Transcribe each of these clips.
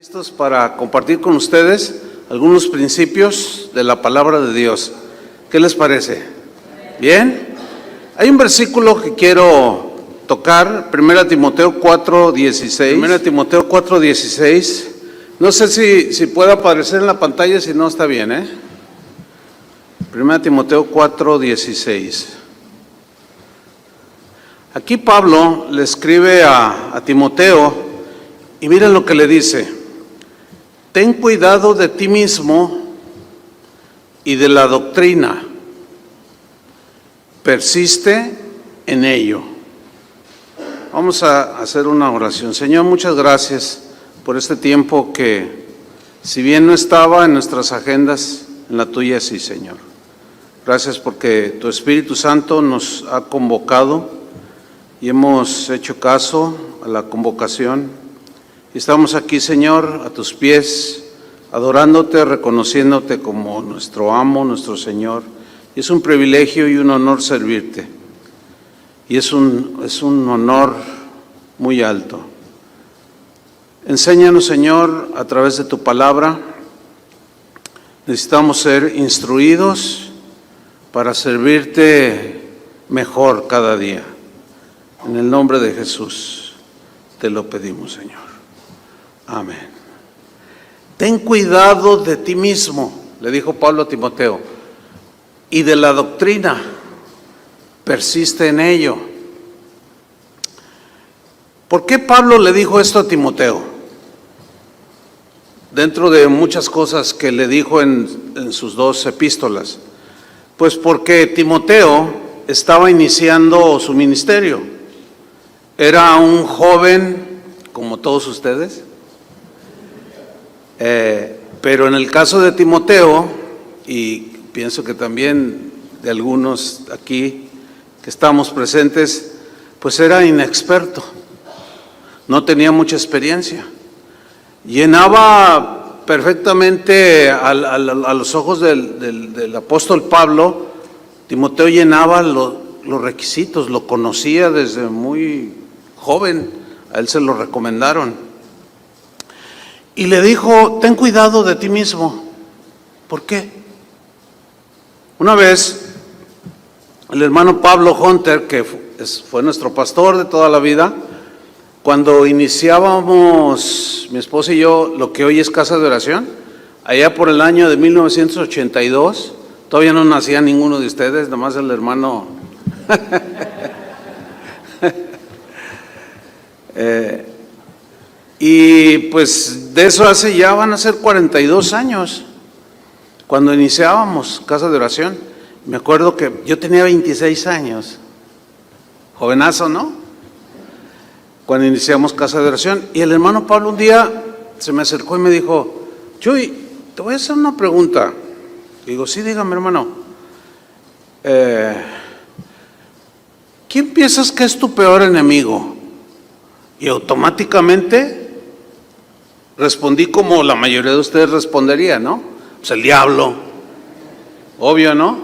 Listos para compartir con ustedes algunos principios de la palabra de Dios. ¿Qué les parece? ¿Bien? Hay un versículo que quiero tocar, 1 Timoteo 4:16. 1 Timoteo 4:16. No sé si puede aparecer en la pantalla, si no está bien, 1 Timoteo 4:16. Aquí Pablo le escribe a Timoteo y miren lo que le dice: ten cuidado de ti mismo y de la doctrina, persiste en ello. Vamos a hacer una oración. Señor, muchas gracias por este tiempo que, si bien no estaba en nuestras agendas, en la tuya sí, Señor. Gracias porque tu Espíritu Santo nos ha convocado y hemos hecho caso a la convocación. Y estamos aquí, Señor, a tus pies, adorándote, reconociéndote como nuestro amo, nuestro Señor. Y es un privilegio y un honor servirte. Y es un honor muy alto. Enséñanos, Señor, a través de tu palabra. Necesitamos ser instruidos para servirte mejor cada día. En el nombre de Jesús te lo pedimos, Señor. Amén. Ten cuidado de ti mismo, le dijo Pablo a Timoteo, y de la doctrina, persiste en ello. ¿Por qué Pablo le dijo esto a Timoteo? Dentro de muchas cosas que le dijo en sus dos epístolas. Pues porque Timoteo estaba iniciando su ministerio. Era un joven como todos ustedes. Pero en el caso de Timoteo, y pienso que también de algunos aquí que estamos presentes, pues era inexperto, no tenía mucha experiencia, llenaba perfectamente a los ojos del apóstol Pablo. Timoteo llenaba los requisitos, lo conocía desde muy joven, a él se lo recomendaron. Y le dijo, ten cuidado de ti mismo. ¿Por qué? Una vez, el hermano Pablo Hunter, que fue nuestro pastor de toda la vida, cuando iniciábamos, mi esposa y yo, lo que hoy es Casa de Oración, allá por el año de 1982, todavía no nacía ninguno de ustedes, nomás el hermano... Y pues de eso hace ya van a ser 42 años, cuando iniciábamos Casa de Oración. Me acuerdo que yo tenía 26 años, jovenazo, ¿no? Cuando iniciamos Casa de Oración. Y el hermano Pablo un día se me acercó y me dijo, Chuy, te voy a hacer una pregunta. Digo, sí, dígame, hermano. ¿Quién piensas que es tu peor enemigo? Y automáticamente respondí como la mayoría de ustedes respondería, ¿no? Pues el diablo, obvio, ¿no?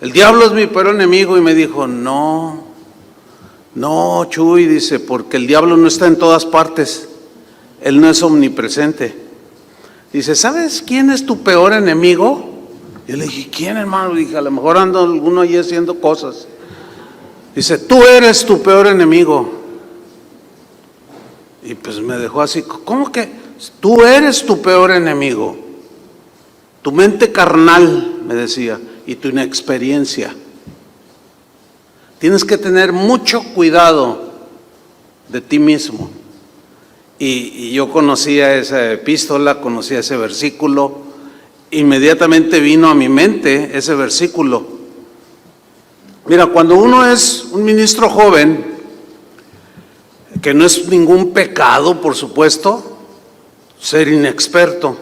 El diablo es mi peor enemigo. Y me dijo, no, Chuy, dice, porque el diablo no está en todas partes, él no es omnipresente. Dice, ¿sabes quién es tu peor enemigo? Y le dije, ¿quién, hermano? Dije, a lo mejor anda alguno ahí haciendo cosas. Dice, tú eres tu peor enemigo. Y pues me dejó así, ¿cómo que? Tú eres tu peor enemigo, tu mente carnal, me decía, y tu inexperiencia. Tienes que tener mucho cuidado de ti mismo. Y yo conocía esa epístola, conocía ese versículo, inmediatamente vino a mi mente ese versículo. Mira, cuando uno es un ministro joven, que no es ningún pecado, por supuesto, ser inexperto,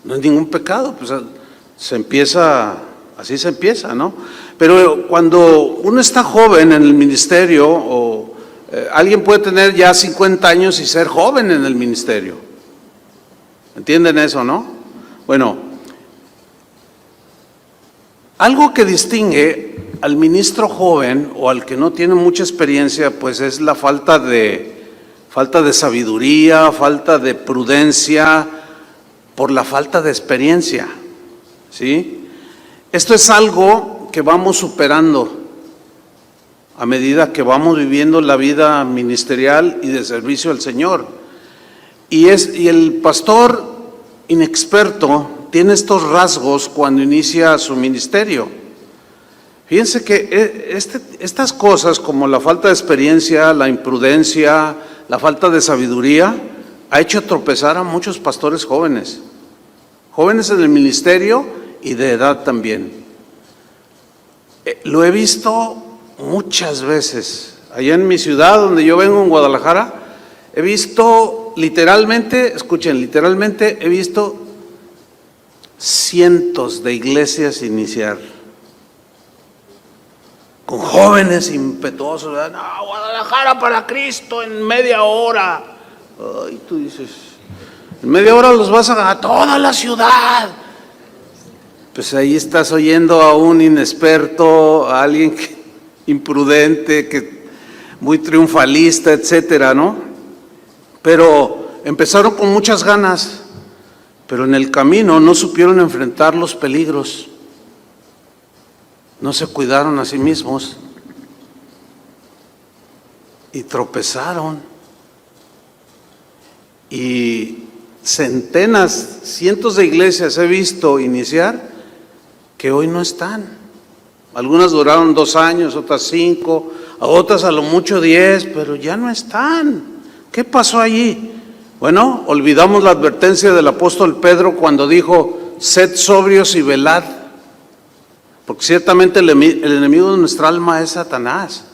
no es ningún pecado, pues así se empieza, ¿no? Pero cuando uno está joven en el ministerio, o alguien puede tener ya 50 años y ser joven en el ministerio, ¿entienden eso, no? Bueno, algo que distingue al ministro joven o al que no tiene mucha experiencia, pues es la falta de falta de sabiduría, falta de prudencia, por la falta de experiencia, ¿sí? Esto es algo que vamos superando a medida que vamos viviendo la vida ministerial y de servicio al Señor. Y el pastor inexperto tiene estos rasgos cuando inicia su ministerio. Fíjense que estas cosas como la falta de experiencia, la imprudencia, la falta de sabiduría, ha hecho tropezar a muchos pastores jóvenes en el ministerio y de edad también. Lo he visto muchas veces. Allá en mi ciudad, donde yo vengo, en Guadalajara, he visto literalmente, escuchen, literalmente he visto cientos de iglesias iniciar con jóvenes impetuosos, ¿verdad? No, Guadalajara para Cristo en media hora. Ay, tú dices, en media hora los vas a toda la ciudad. Pues ahí estás oyendo a un inexperto, a alguien imprudente, muy triunfalista, etcétera, ¿no? Pero empezaron con muchas ganas, pero en el camino no supieron enfrentar los peligros. No se cuidaron a sí mismos y tropezaron. Y centenas, cientos de iglesias he visto iniciar que hoy no están. Algunas duraron 2 años, otras 5, a otras a lo mucho 10, pero ya no están. ¿Qué pasó allí? Bueno, olvidamos la advertencia del apóstol Pedro cuando dijo: sed sobrios y velad. Porque ciertamente el enemigo de nuestra alma es Satanás,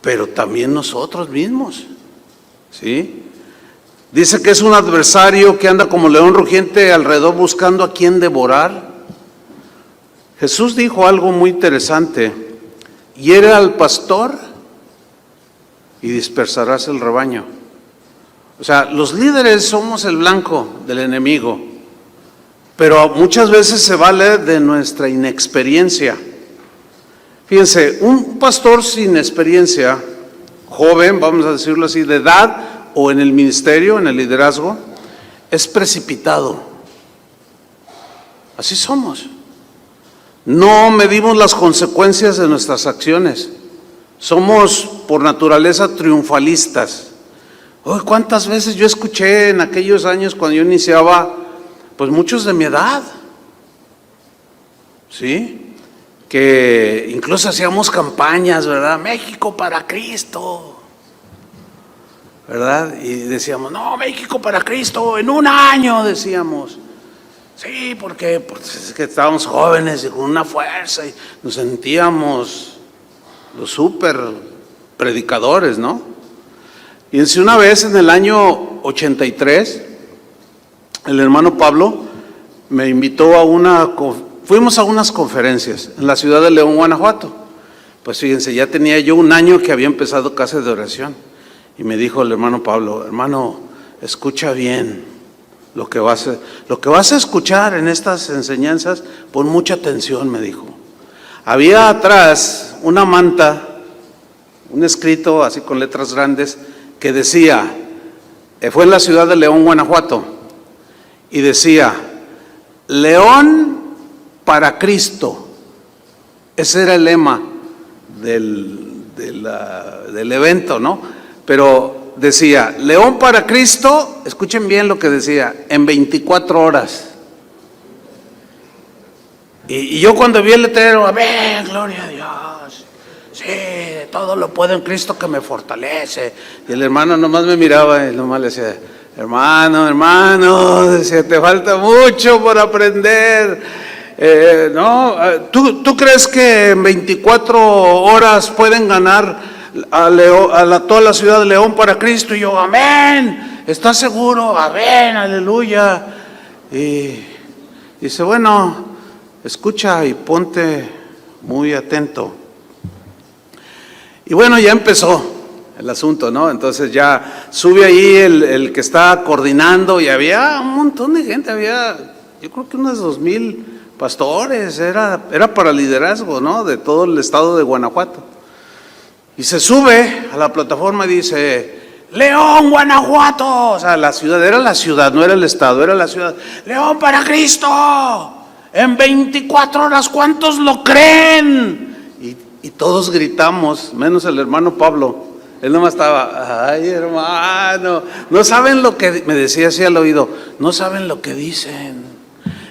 pero también nosotros mismos, ¿sí? Dice que es un adversario que anda como león rugiente alrededor buscando a quien devorar. Jesús dijo algo muy interesante: hiere al pastor y dispersarás el rebaño. O sea, los líderes somos el blanco del enemigo, pero muchas veces se vale de nuestra inexperiencia. Fíjense, un pastor sin experiencia, joven, vamos a decirlo así, de edad o en el ministerio, en el liderazgo, es precipitado. Así somos. No medimos las consecuencias de nuestras acciones. Somos por naturaleza triunfalistas. ¿Cuántas veces yo escuché en aquellos años cuando yo iniciaba? Pues muchos de mi edad, ¿sí? Que incluso hacíamos campañas, ¿verdad? México para Cristo, ¿verdad? Y decíamos, no, México para Cristo, en 1 año, decíamos. Sí, porque es que estábamos jóvenes y con una fuerza y nos sentíamos los súper predicadores, ¿no? Y una vez en el año 83, el hermano Pablo me invitó fuimos a unas conferencias en la ciudad de León, Guanajuato. Pues fíjense, ya tenía yo 1 año que había empezado casa de oración. Y me dijo el hermano Pablo: hermano, escucha bien lo que vas a escuchar en estas enseñanzas, pon mucha atención, me dijo. Había atrás una manta, un escrito así con letras grandes, que decía, fue en la ciudad de León, Guanajuato, y decía: León para Cristo. Ese era el lema del evento, ¿no? Pero decía, León para Cristo, escuchen bien lo que decía, en 24 horas. Y yo cuando vi el letrero, amén, gloria a Dios, sí, todo lo puedo en Cristo que me fortalece. Y el hermano nomás me miraba y nomás le decía, hermano, decía, te falta mucho por aprender. No, ¿tú crees que en 24 horas pueden ganar a toda la ciudad de León para Cristo? Y yo, amén, ¿estás seguro? Amén, aleluya. Y dice, bueno, escucha y ponte muy atento. Y bueno, ya empezó el asunto, ¿no? Entonces ya sube ahí el que está coordinando y había un montón de gente, había yo creo que unos 2,000 pastores, era para liderazgo, ¿no? De todo el estado de Guanajuato. Y se sube a la plataforma y dice, León, Guanajuato. O sea, la ciudad, era la ciudad, no era el estado, era la ciudad. León para Cristo. En 24 horas, ¿cuántos lo creen? Y todos gritamos, menos el hermano Pablo. Él nomás estaba, ay hermano, no saben lo que, me decía así al oído, no saben lo que dicen.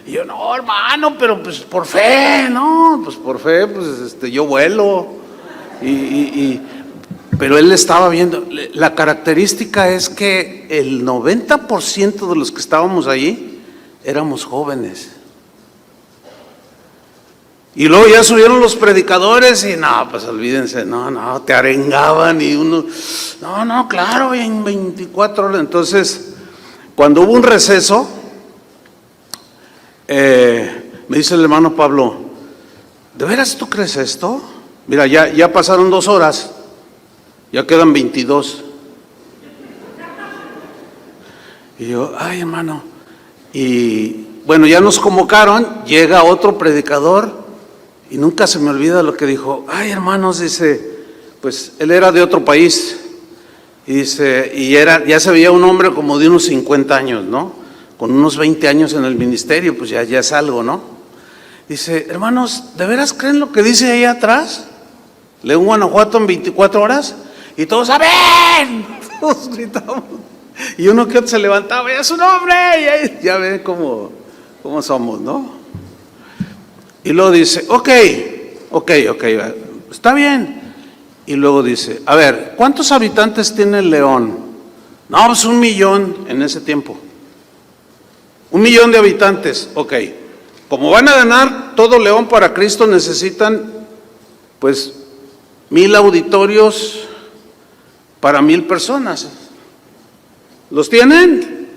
Y yo, no hermano, pero pues por fe, no, pues por fe, pues yo vuelo. Pero él estaba viendo, la característica es que el 90% de los que estábamos allí éramos jóvenes. Y luego ya subieron los predicadores y no, pues olvídense, no, te arengaban y uno, no, claro, en 24 horas. Entonces, cuando hubo un receso, me dice el hermano Pablo, ¿de veras tú crees esto? Mira, ya pasaron 2 horas, ya quedan 22. Y yo, ay hermano, y bueno, ya nos convocaron, llega otro predicador. Y nunca se me olvida lo que dijo, ay hermanos, dice, pues él era de otro país, y dice, ya se veía un hombre como de unos 50 años, ¿no? Con unos 20 años en el ministerio, pues ya es algo, ¿no? Dice, hermanos, ¿de veras creen lo que dice ahí atrás? León, Guanajuato en 24 horas, y todos, ¡amén! Todos gritamos, y uno que otro se levantaba, ¡ya es su nombre! Y ahí, ya ven cómo somos, ¿no? Y luego dice, ok, está bien. Y luego dice, a ver, ¿cuántos habitantes tiene León? No, pues 1 millón en ese tiempo. 1 millón de habitantes, ok. Como van a ganar todo León para Cristo, necesitan pues 1000 auditorios para 1000 personas. ¿Los tienen?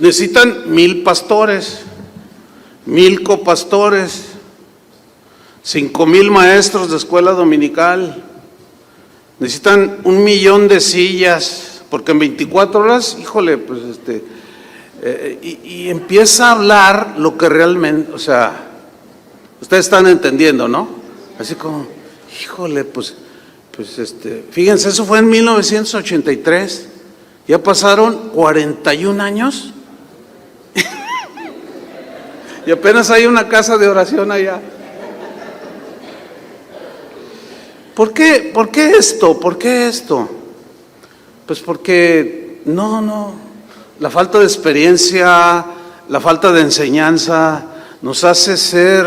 Necesitan 1000 pastores. 1000 copastores, 5000 maestros de escuela dominical, necesitan 1 millón de sillas, porque en 24 horas, híjole, pues y empieza a hablar lo que realmente, o sea, ustedes están entendiendo, ¿no? Así como, híjole, pues fíjense, eso fue en 1983, ya pasaron 41 años. Y apenas hay una casa de oración allá. ¿Por qué esto? ¿Por qué esto? Pues porque la falta de experiencia, la falta de enseñanza nos hace ser,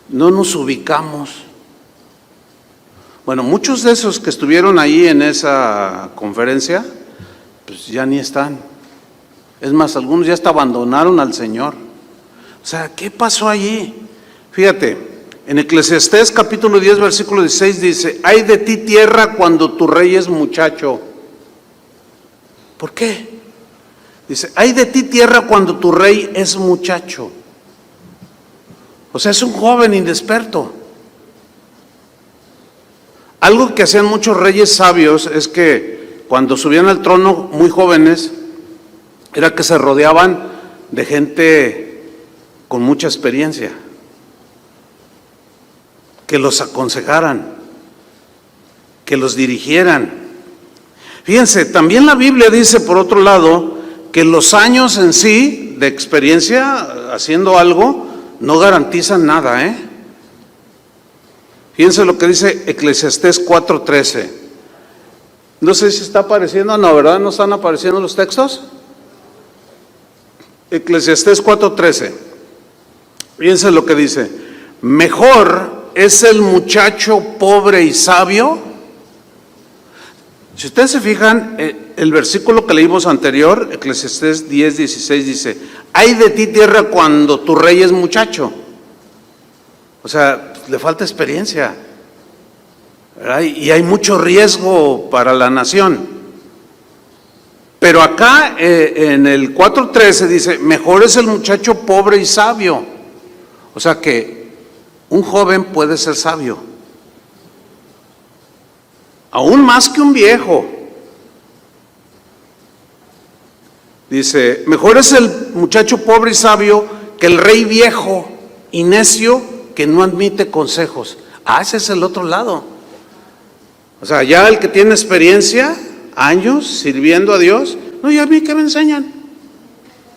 no nos ubicamos. Bueno, muchos de esos que estuvieron ahí en esa conferencia, pues ya ni están. Es más, algunos ya hasta abandonaron al Señor. O sea, ¿qué pasó allí? Fíjate, en Eclesiastés capítulo 10, versículo 16 dice, ay de ti tierra cuando tu rey es muchacho. ¿Por qué? Dice, ay de ti tierra cuando tu rey es muchacho. O sea, es un joven inexperto. Algo que hacían muchos reyes sabios es que cuando subían al trono muy jóvenes, era que se rodeaban de gente con mucha experiencia, que los aconsejaran, que los dirigieran. Fíjense, también la Biblia dice, por otro lado, que los años en sí de experiencia haciendo algo no garantizan nada, ¿eh? Fíjense lo que dice Eclesiastés 4:13. No sé si está apareciendo, no, ¿verdad? ¿No están apareciendo los textos? Eclesiastés 4:13. Fíjense lo que dice, mejor es el muchacho pobre y sabio. Si ustedes se fijan, el versículo que leímos anterior, Eclesiastés 10:16 dice, ay de ti tierra cuando tu rey es muchacho. O sea, le falta experiencia, ¿verdad? Y hay mucho riesgo para la nación. Pero acá en el 4:13 dice, mejor es el muchacho pobre y sabio. O sea que un joven puede ser sabio, aún más que un viejo. Dice, mejor es el muchacho pobre y sabio que el rey viejo y necio que no admite consejos. Ese es el otro lado. O sea, ya el que tiene experiencia, años sirviendo a Dios, no, ¿y a mí qué me enseñan?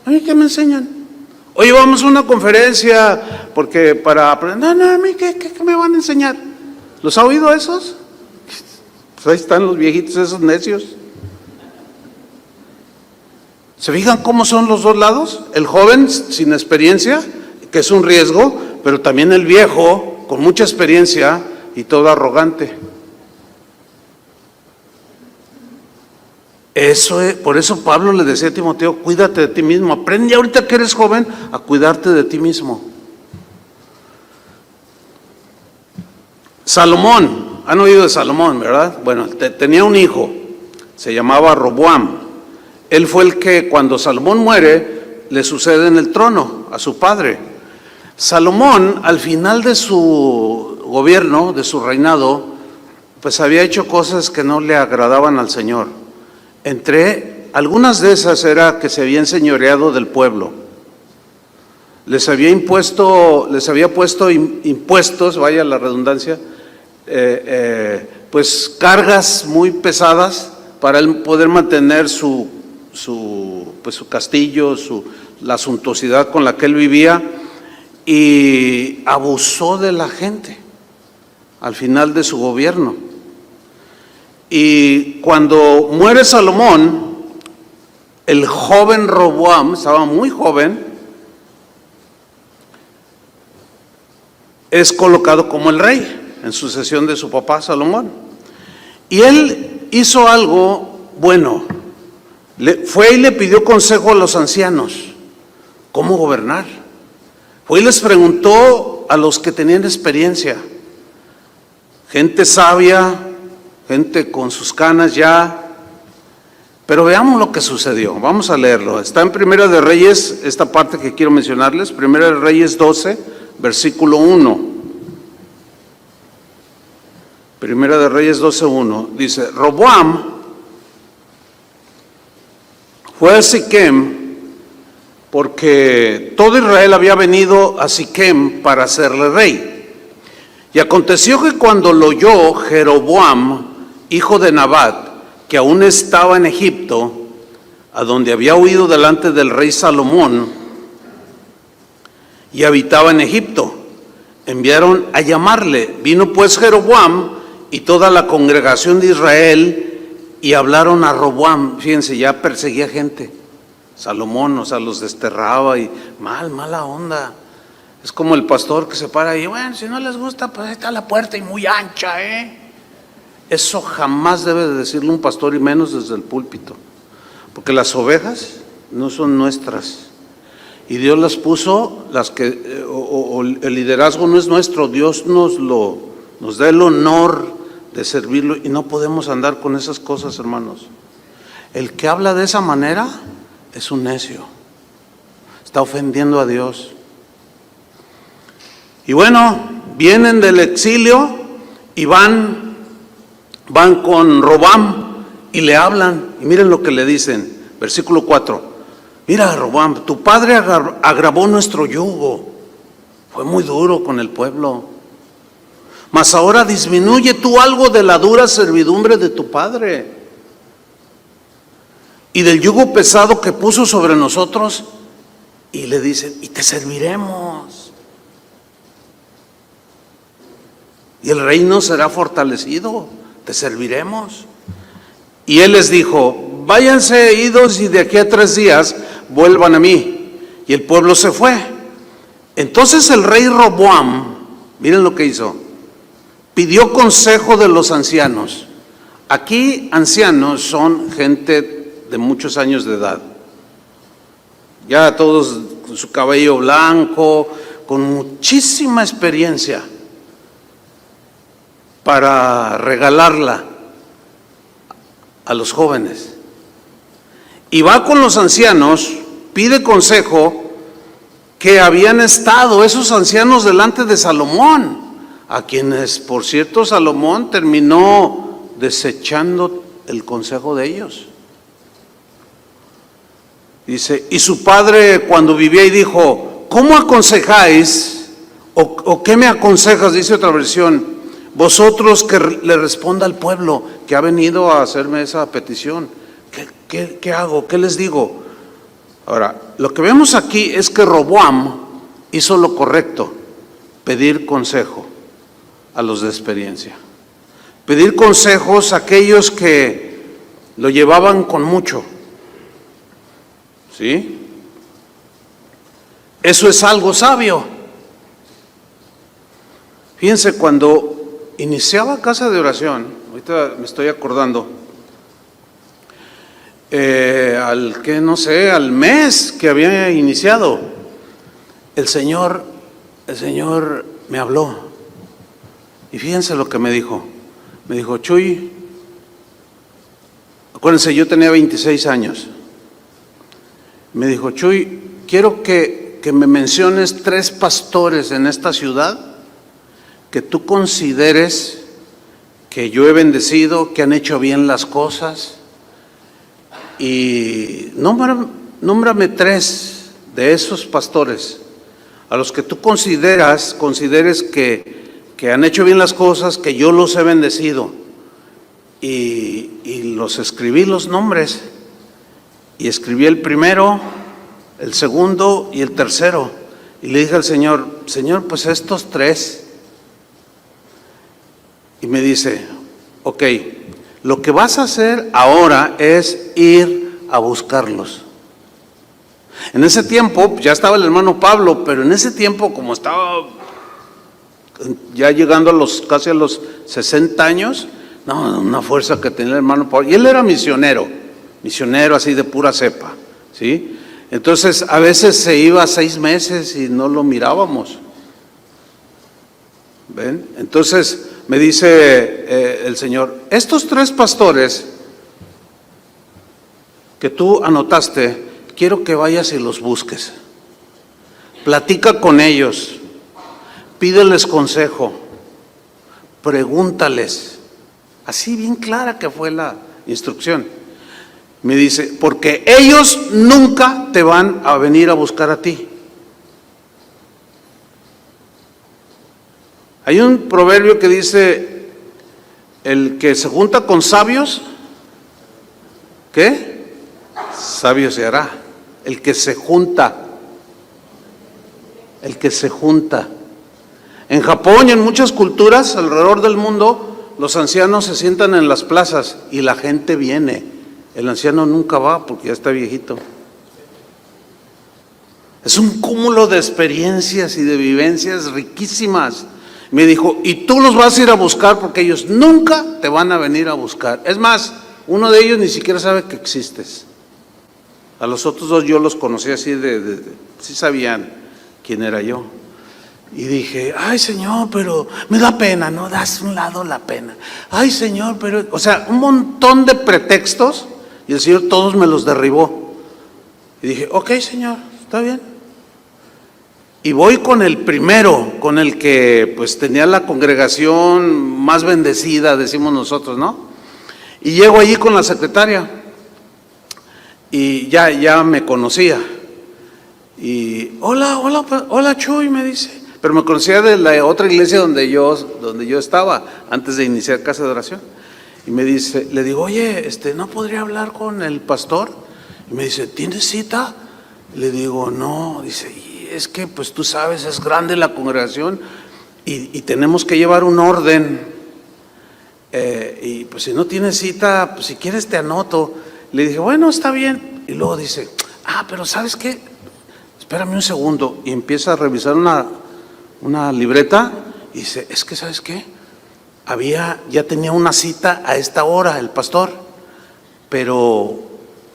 ¿A mí qué me enseñan? Oye, vamos a una conferencia porque para aprender, no, ¿a mí qué me van a enseñar? ¿Los ha oído esos? Pues ahí están los viejitos esos necios. ¿Se fijan cómo son los dos lados? El joven sin experiencia, que es un riesgo, pero también el viejo con mucha experiencia y todo arrogante. Por eso Pablo le decía a Timoteo, cuídate de ti mismo, aprende ahorita que eres joven a cuidarte de ti mismo. Salomón, han oído de Salomón, ¿verdad? Bueno, tenía un hijo, se llamaba Roboam. Él fue el que cuando Salomón muere, le sucede en el trono a su padre. Salomón, al final de su gobierno, de su reinado, pues había hecho cosas que no le agradaban al Señor. Entre algunas de esas era que se había enseñoreado del pueblo. Les había puesto impuestos, vaya la redundancia, pues cargas muy pesadas para él poder mantener su castillo, la suntuosidad con la que él vivía, y abusó de la gente al final de su gobierno. Y cuando muere Salomón, el joven Roboam, estaba muy joven, es colocado como el rey en sucesión de su papá Salomón. Y él hizo algo bueno. Fue y le pidió consejo a los ancianos, cómo gobernar. Fue y les preguntó a los que tenían experiencia, gente sabia, gente con sus canas ya. Pero veamos lo que sucedió, vamos a leerlo. Está en Primera de Reyes, esta parte que quiero mencionarles, Primera de Reyes 12, versículo 1. Primera de Reyes 12:1, dice, Roboam fue a Siquem porque todo Israel había venido a Siquem para hacerle rey. Y aconteció que cuando lo oyó Jeroboam, hijo de Nabat, que aún estaba en Egipto, a donde había huido delante del rey Salomón, y habitaba en Egipto, enviaron a llamarle. Vino pues Jeroboam y toda la congregación de Israel y hablaron a Roboam. Fíjense, ya perseguía gente. Salomón, o sea, los desterraba y mala onda. Es como el pastor que se para y, bueno, si no les gusta, pues ahí está la puerta y muy ancha, Eso jamás debe de decirlo un pastor, y menos desde el púlpito, porque las ovejas no son nuestras y Dios las puso, el liderazgo no es nuestro, Dios nos da el honor de servirlo y no podemos andar con esas cosas, hermanos. El que habla de esa manera es un necio, está ofendiendo a Dios. Y bueno, vienen del exilio y van con Roboam y le hablan, y miren lo que le dicen, versículo 4, mira Roboam, tu padre agravó nuestro yugo, fue muy duro con el pueblo, mas ahora disminuye tú algo de la dura servidumbre de tu padre y del yugo pesado que puso sobre nosotros, y le dicen, y te serviremos, y el reino será fortalecido, te serviremos. Y él les dijo, váyanse idos y de aquí a 3 días vuelvan a mí. Y el pueblo se fue. Entonces el rey Roboam, miren lo que hizo, pidió consejo de los ancianos. Aquí ancianos son gente de muchos años de edad, ya todos con su cabello blanco, con muchísima experiencia para regalarla a los jóvenes. Y va con los ancianos, pide consejo, que habían estado esos ancianos delante de Salomón, a quienes, por cierto, Salomón terminó desechando el consejo de ellos. Dice, y su padre cuando vivía y dijo, ¿cómo aconsejáis? ¿O qué me aconsejas? Dice otra versión. Vosotros que le responda al pueblo que ha venido a hacerme esa petición. ¿Qué hago? ¿Qué les digo? Ahora, lo que vemos aquí es que Roboam hizo lo correcto, pedir consejo a los de experiencia. Pedir consejos a aquellos que lo llevaban con mucho. ¿Sí? Eso es algo sabio. Fíjense, cuando iniciaba Casa de Oración, ahorita me estoy acordando, al mes que había iniciado, el Señor me habló. Y fíjense lo que me dijo. Me dijo, Chuy, acuérdense, yo tenía 26 años. Me dijo, Chuy, quiero que me menciones 3 pastores en esta ciudad que tú consideres que yo he bendecido, que han hecho bien las cosas, y nómbrame 3 de esos pastores a los que tú consideres que han hecho bien las cosas, que yo los he bendecido. Y los escribí los nombres, y escribí el primero, el segundo y el tercero, y le dije al Señor, pues estos 3. Y me dice, ok, lo que vas a hacer ahora es ir a buscarlos. En ese tiempo, ya estaba el hermano Pablo, pero en ese tiempo, como estaba ya llegando casi a los 60 años, no, una fuerza que tenía el hermano Pablo, y él era misionero así de pura cepa, ¿sí? Entonces, a veces se iba 6 meses y no lo mirábamos. ¿Ven? Entonces, me dice el Señor, estos 3 pastores que tú anotaste, quiero que vayas y los busques. Platica con ellos, pídeles consejo, pregúntales. Así bien clara que fue la instrucción. Me dice, porque ellos nunca te van a venir a buscar a ti. Hay un proverbio que dice, el que se junta con sabios, ¿qué? Sabio se hará. El que se junta. En Japón y en muchas culturas alrededor del mundo, los ancianos se sientan en las plazas y la gente viene. El anciano nunca va porque ya está viejito. Es un cúmulo de experiencias y de vivencias riquísimas. Me dijo, y tú los vas a ir a buscar porque ellos nunca te van a venir a buscar. Es más, uno de ellos ni siquiera sabe que existes. A los otros 2 yo los conocí así sí sabían quién era yo. Y dije, ay Señor, pero me da pena, ¿no? Das un lado la pena. Ay Señor, pero, o sea, un montón de pretextos, y el Señor todos me los derribó. Y dije, ok Señor, está bien. Y voy con el primero, con el que pues tenía la congregación más bendecida, decimos nosotros, ¿no? Y llego allí con la secretaria, y ya me conocía. Y hola Chuy, me dice. Pero me conocía de la otra iglesia donde yo estaba, antes de iniciar Casa de Oración. Y me dice, le digo, oye, ¿no podría hablar con el pastor? Y me dice, ¿tienes cita? Le digo, no. Dice, y es que pues tú sabes, es grande la congregación y tenemos que llevar un orden. Y pues si no tienes cita, pues si quieres te anoto. Le dije, bueno, está bien. Y luego dice, pero ¿sabes qué? Espérame un segundo. Y empieza a revisar una libreta y dice, es que ¿sabes qué? Ya tenía una cita a esta hora el pastor, pero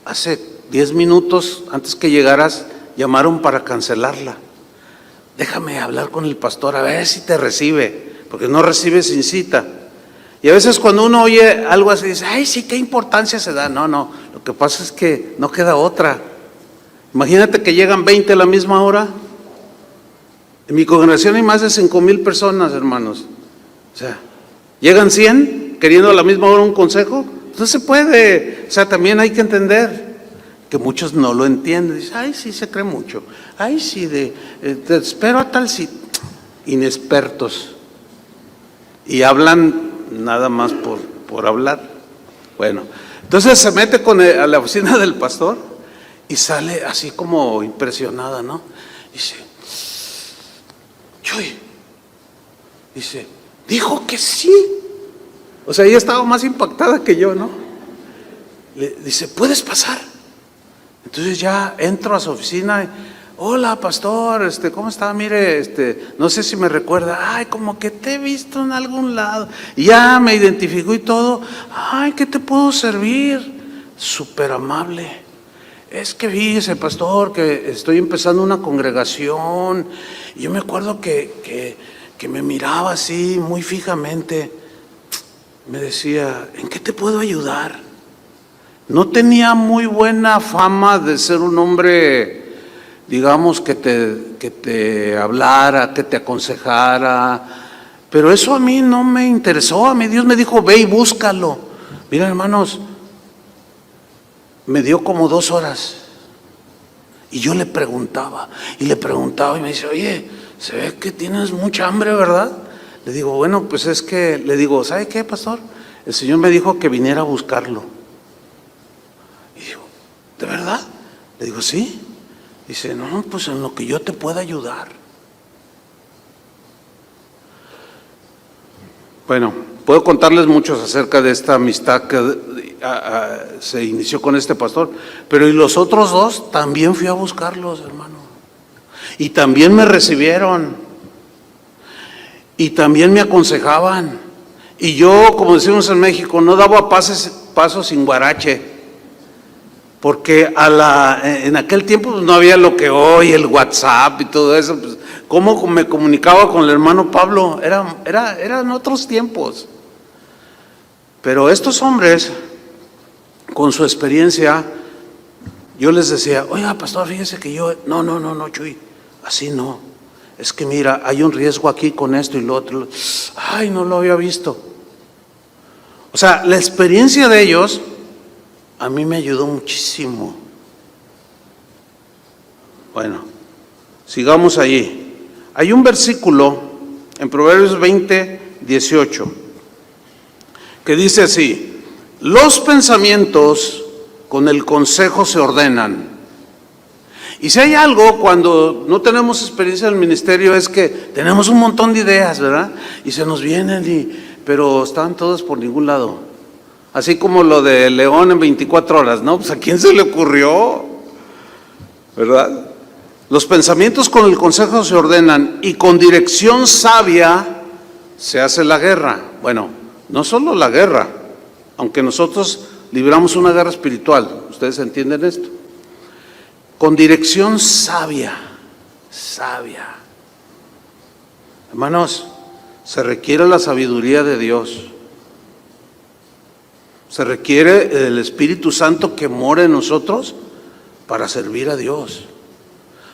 hace 10 minutos antes que llegaras llamaron para cancelarla. Déjame hablar con el pastor a ver si te recibe, porque no recibe sin cita. Y a veces cuando uno oye algo así dice, ay sí, qué importancia se da. No, lo que pasa es que no queda otra. Imagínate que llegan 20 a la misma hora. En mi congregación hay más de 5,000 personas, hermanos. O sea, llegan 100 queriendo a la misma hora un consejo. No se puede. O sea, también hay que entender que muchos no lo entienden. Dicen, ay, sí, se cree mucho. Ay, sí, te espero a tal sitio. Inexpertos. y hablan nada más por hablar. Bueno, entonces se mete a la oficina del pastor y sale así como impresionada, ¿no? Dice, Chuy, dice, dijo que sí. O sea, ella estaba más impactada que yo, ¿no? Le dice, ¿puedes pasar? Entonces ya entro a su oficina. Hola, pastor, ¿cómo está? Mire, no sé si me recuerda. Ay, como que te he visto en algún lado. Y ya me identificó y todo. Ay, ¿qué te puedo servir? Súper amable. Es que fíjese, pastor, que estoy empezando una congregación. Y yo me acuerdo que me miraba así muy fijamente. Me decía, ¿en qué te puedo ayudar? No tenía muy buena fama de ser un hombre, digamos, que te hablara, que te aconsejara, pero eso a mí no me interesó. A mí Dios me dijo, ve y búscalo. Mira, hermanos, me dio como 2 horas y yo le preguntaba y me dice, oye, se ve que tienes mucha hambre, ¿verdad? Le digo, bueno, pues es que, le digo, ¿sabe qué, pastor? El Señor me dijo que viniera a buscarlo. Y digo, ¿de verdad? Le digo, sí. Dice, no, pues en lo que yo te pueda ayudar. Bueno, puedo contarles muchos acerca de esta amistad que se inició con este pastor, pero y los otros 2 también fui a buscarlos, hermano. Y también me recibieron. Y también me aconsejaban. Y yo, como decimos en México, no daba pasos sin guarache. Porque en aquel tiempo pues, no había lo que hoy, el WhatsApp y todo eso. Pues, ¿cómo me comunicaba con el hermano Pablo? Eran otros tiempos. Pero estos hombres, con su experiencia, yo les decía, oiga, pastor, fíjese que yo, no, Chuy, así no. Es que mira, hay un riesgo aquí con esto y lo otro. Ay, no lo había visto. O sea, la experiencia de ellos a mí me ayudó muchísimo. Bueno, sigamos allí. Hay un versículo en Proverbios 20:18 que dice así: los pensamientos con el consejo se ordenan. Y si hay algo cuando no tenemos experiencia en el ministerio es que tenemos un montón de ideas, ¿verdad? Y se nos vienen, pero están todas por ningún lado. Así como lo de León en 24 horas, ¿no? Pues ¿a quién se le ocurrió? ¿Verdad? Los pensamientos con el consejo se ordenan y con dirección sabia se hace la guerra. Bueno, no solo la guerra, aunque nosotros libramos una guerra espiritual. ¿Ustedes entienden esto? Con dirección sabia. Hermanos, se requiere la sabiduría de Dios. Se requiere el Espíritu Santo que mora en nosotros para servir a Dios.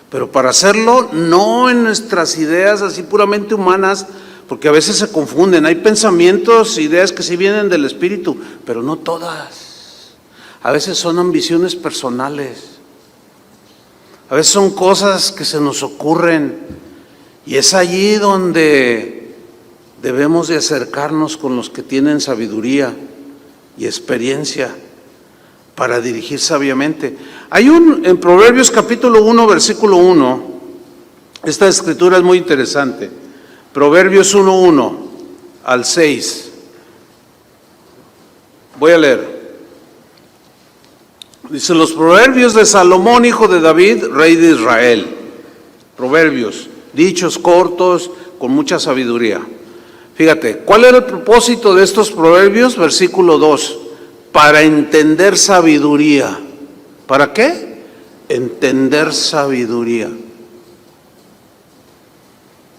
Pero para hacerlo no en nuestras ideas así puramente humanas, porque a veces se confunden. Hay pensamientos, ideas que sí vienen del Espíritu, pero no todas. A veces son ambiciones personales. A veces son cosas que se nos ocurren. Y es allí donde debemos de acercarnos con los que tienen sabiduría y experiencia para dirigir sabiamente. Hay en Proverbios capítulo 1, versículo 1, esta escritura es muy interesante. Proverbios 1:1 al 6. Voy a leer. Dice: los proverbios de Salomón, hijo de David, rey de Israel. Proverbios, dichos cortos, con mucha sabiduría. Fíjate, ¿cuál era el propósito de estos proverbios? Versículo 2, para entender sabiduría. ¿Para qué? Entender sabiduría.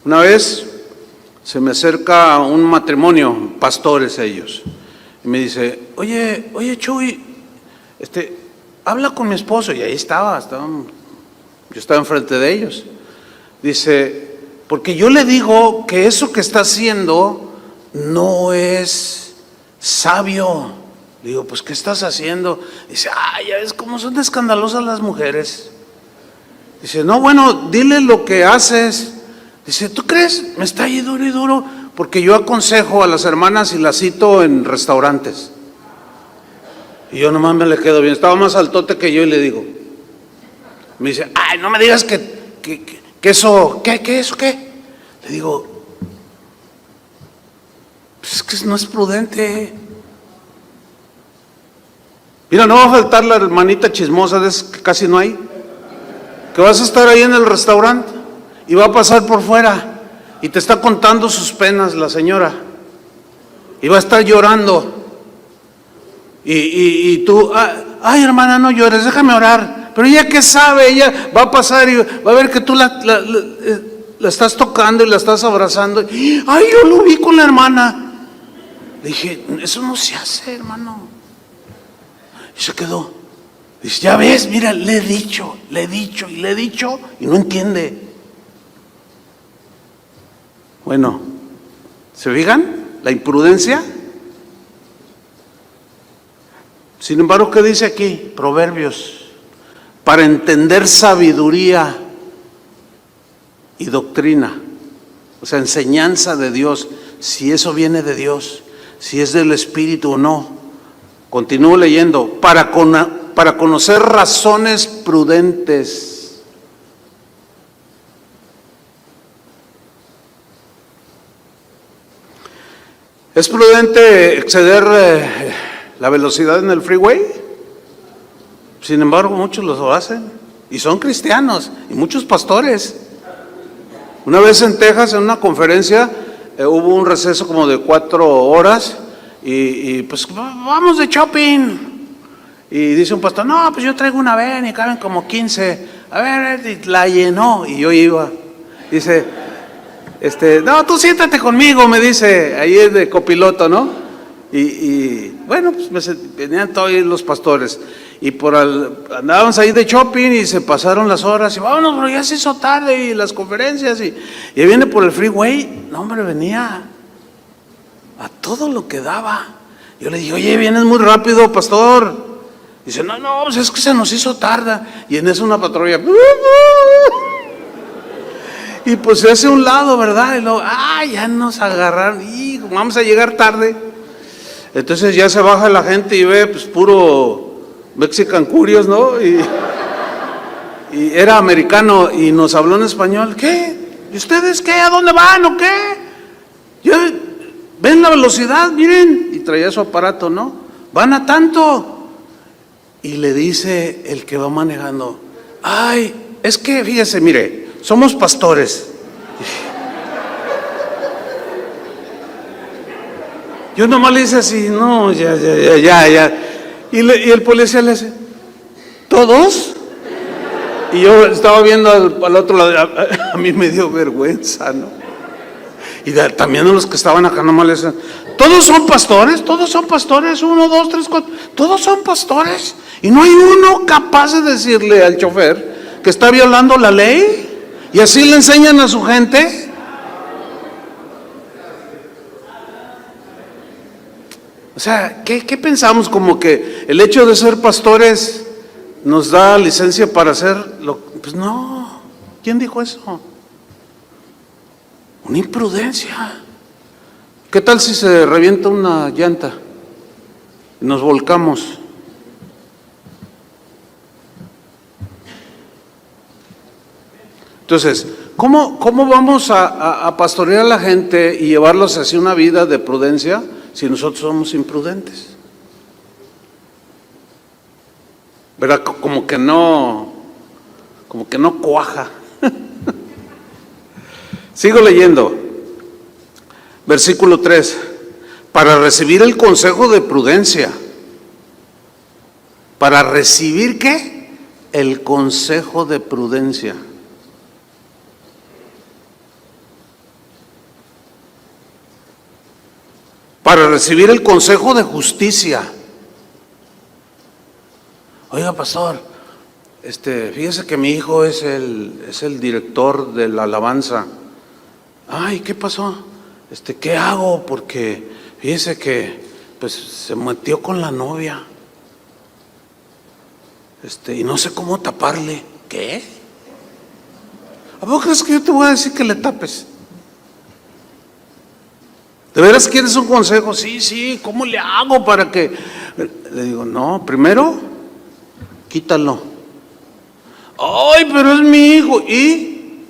Una vez se me acerca un matrimonio, pastores ellos, y me dice, oye Chuy, habla con mi esposo. Y ahí yo estaba enfrente de ellos. Dice, porque yo le digo que eso que está haciendo no es sabio. Le digo, pues ¿qué estás haciendo? Dice, ya ves cómo son de escandalosas las mujeres. Dice, no, bueno, dile lo que haces. Dice, ¿tú crees? Me está ahí duro y duro. porque yo aconsejo a las hermanas y las cito en restaurantes. Y yo nomás me le quedo bien. Estaba más altote que yo y le digo. Me dice, ay, no me digas que eso, ¿qué eso qué? Le digo, pues es que no es prudente. Mira, no va a faltar la hermanita chismosa de esas que casi no hay, que vas a estar ahí en el restaurante y va a pasar por fuera y te está contando sus penas la señora y va a estar llorando y tú, ay hermana, no llores, déjame orar. Pero ella qué sabe, ella va a pasar y va a ver que tú la estás tocando y la estás abrazando. Ay, yo lo vi con la hermana. Le dije, eso no se hace, hermano. Y se quedó. Dice, ya ves, mira, le he dicho y no entiende. Bueno, ¿se fijan? La imprudencia. Sin embargo, ¿qué dice aquí? Proverbios. Para entender sabiduría y doctrina, o sea, enseñanza de Dios, si eso viene de Dios, si es del Espíritu o no. Continúo leyendo, para conocer razones prudentes. ¿Es prudente exceder la velocidad en el freeway? Sin embargo, muchos lo hacen y son cristianos y muchos pastores. Una vez en Texas, en una conferencia, hubo un receso como de 4 horas y pues vamos de shopping. Y dice un pastor, no, pues yo traigo una van y caben como 15. A ver, y la llenó y yo iba. Dice, no, tú siéntate conmigo, me dice, ahí es de copiloto, ¿no? Y bueno, pues venían todos los pastores. Y andábamos ahí de shopping y se pasaron las horas y vámonos, pero ya se hizo tarde y las conferencias y viene por el freeway. No, hombre, venía a todo lo que daba. Yo le dije, oye, vienes muy rápido, pastor. Dice, no, pues es que se nos hizo tarde. Y en eso una patrulla. Y pues se hace a un lado, ¿verdad? Y luego, ya nos agarraron. Y vamos a llegar tarde. Entonces ya se baja la gente y ve pues puro Mexican Curious, ¿no? Y era americano y nos habló en español. ¿Qué? ¿Y ustedes qué? ¿A dónde van o qué? ¿Ven la velocidad? Miren. Y traía su aparato, ¿no? Van a tanto. Y le dice el que va manejando, ay, es que fíjese, mire, somos pastores. Yo nomás le hice así, no, ya. Y el policía le dice, ¿todos? Y yo estaba viendo al otro lado, a mí me dio vergüenza, ¿no? Y también a los que estaban acá nomás le decían, ¿todos son pastores? 1, 2, 3, 4, todos son pastores. Y no hay uno capaz de decirle al chofer que está violando la ley. Y así le enseñan a su gente. O sea, ¿qué pensamos? Como que el hecho de ser pastores nos da licencia para hacerlo. Pues no, ¿quién dijo eso? Una imprudencia. ¿Qué tal si se revienta una llanta y nos volcamos? Entonces, ¿cómo vamos a pastorear a la gente y llevarlos hacia una vida de prudencia si nosotros somos imprudentes? ¿Verdad? Como que no cuaja. Sigo leyendo. Versículo 3. Para recibir el consejo de prudencia. ¿Para recibir qué? El consejo de prudencia. Para recibir el consejo de justicia. Oiga, pastor, fíjese que mi hijo es el director de la alabanza. Ay, ¿qué pasó? ¿Qué hago? Porque fíjese que pues se metió con la novia. Y no sé cómo taparle. ¿Qué? ¿A poco crees que yo te voy a decir que le tapes? ¿De veras quieres un consejo? Sí, sí, ¿cómo le hago para que...? Le digo, no, primero, quítalo. Ay, pero es mi hijo. ¿Y?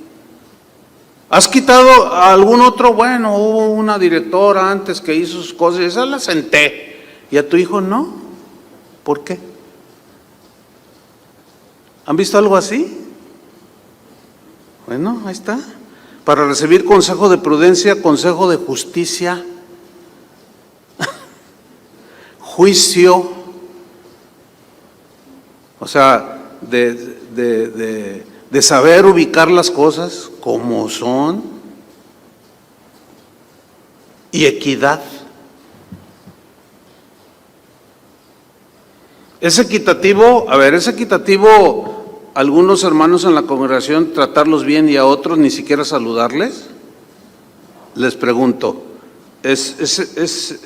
¿Has quitado a algún otro? Bueno, hubo una directora antes que hizo sus cosas y esa la senté. ¿Y a tu hijo no? ¿Por qué? ¿Han visto algo así? Bueno, ahí está. Para recibir consejo de prudencia, consejo de justicia, juicio, o sea, de saber ubicar las cosas como son, y equidad. Es equitativo, algunos hermanos en la congregación tratarlos bien y a otros ni siquiera saludarles. Les pregunto,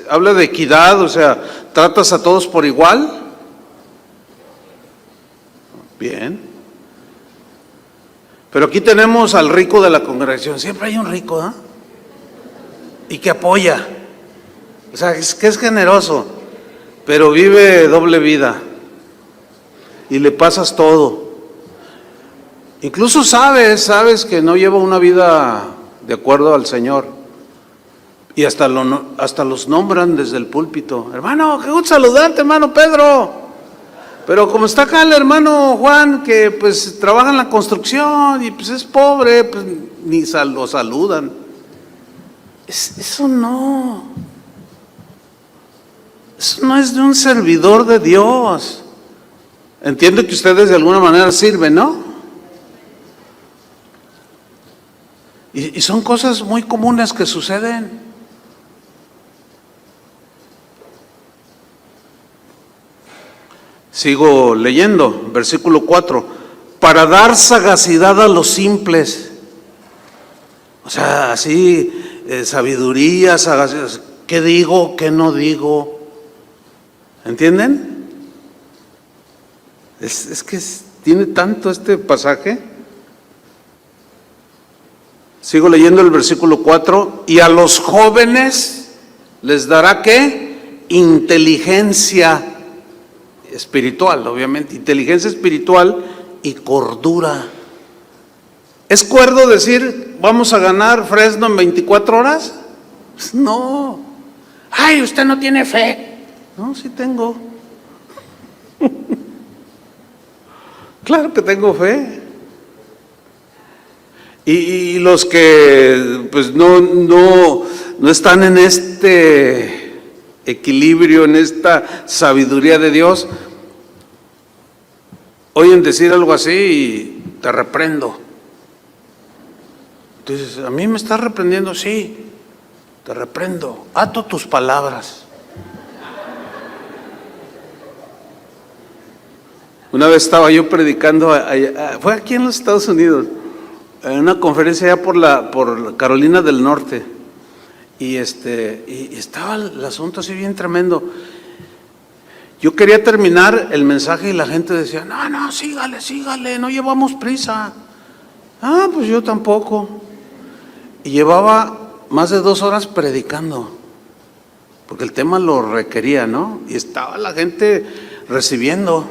¿habla de equidad? O sea, ¿tratas a todos por igual? Bien. Pero aquí tenemos al rico de la congregación. Siempre hay un rico, ¿eh? Y que apoya. O sea, que es generoso, pero vive doble vida. Y le pasas todo. Incluso sabes que no lleva una vida de acuerdo al Señor. Y hasta los nombran desde el púlpito. Hermano, qué gusto saludarte, hermano Pedro. Pero como está acá el hermano Juan, que pues trabaja en la construcción y pues es pobre, pues ni lo saludan. Eso no es de un servidor de Dios. Entiendo que ustedes de alguna manera sirven, ¿no? Y son cosas muy comunes que suceden. Sigo leyendo, versículo 4. Para dar sagacidad a los simples. O sea, así, sabiduría, sagacidad. ¿Qué digo? ¿Qué no digo? ¿Entienden? Es que tiene tanto este pasaje. Sigo leyendo el versículo 4. Y a los jóvenes les dará ¿qué? Inteligencia espiritual, obviamente. Inteligencia espiritual y cordura. ¿Es cuerdo decir vamos a ganar Fresno en 24 horas? Pues no. Ay, usted no tiene fe. No, sí tengo. Claro que tengo fe. Y los que pues no están en este equilibrio, en esta sabiduría de Dios, oyen decir algo así y te reprendo. Entonces, ¿a mí me estás reprendiendo? Sí, te reprendo. Ato tus palabras. Una vez estaba yo predicando, fue aquí en los Estados Unidos, en una conferencia allá por Carolina del Norte, y estaba el asunto así bien tremendo. Yo quería terminar el mensaje y la gente decía, no, sígale, no llevamos prisa. Pues yo tampoco. Y llevaba más de 2 horas predicando, porque el tema lo requería, ¿no? Y estaba la gente recibiendo.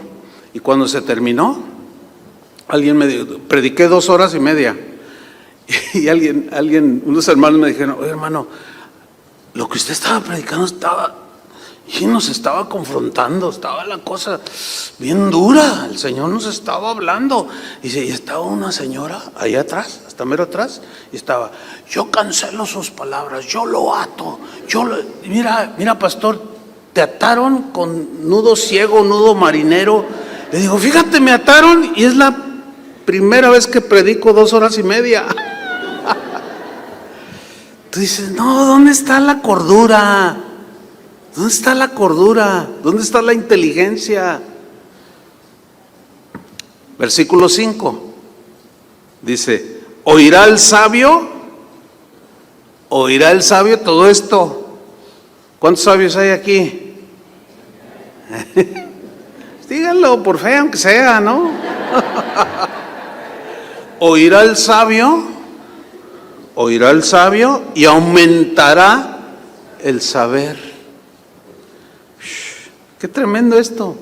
Y cuando se terminó, alguien me dijo, prediqué 2 horas y media. Y unos hermanos me dijeron, oye hermano, lo que usted estaba predicando nos estaba confrontando, estaba la cosa bien dura, el Señor nos estaba hablando. Y estaba una señora ahí atrás, hasta mero atrás, y estaba, yo cancelo sus palabras, yo lo ato, mira pastor, te ataron con nudo ciego, nudo marinero. Le digo, fíjate, me ataron y es la primera vez que predico 2 horas y media. Tú dices, no, ¿dónde está la cordura? ¿Dónde está la cordura? ¿Dónde está la inteligencia? Versículo 5 dice, ¿oirá el sabio todo esto? ¿Cuántos sabios hay aquí? Díganlo por fe, aunque sea, ¿no? Oirá el sabio y aumentará el saber. Qué tremendo esto.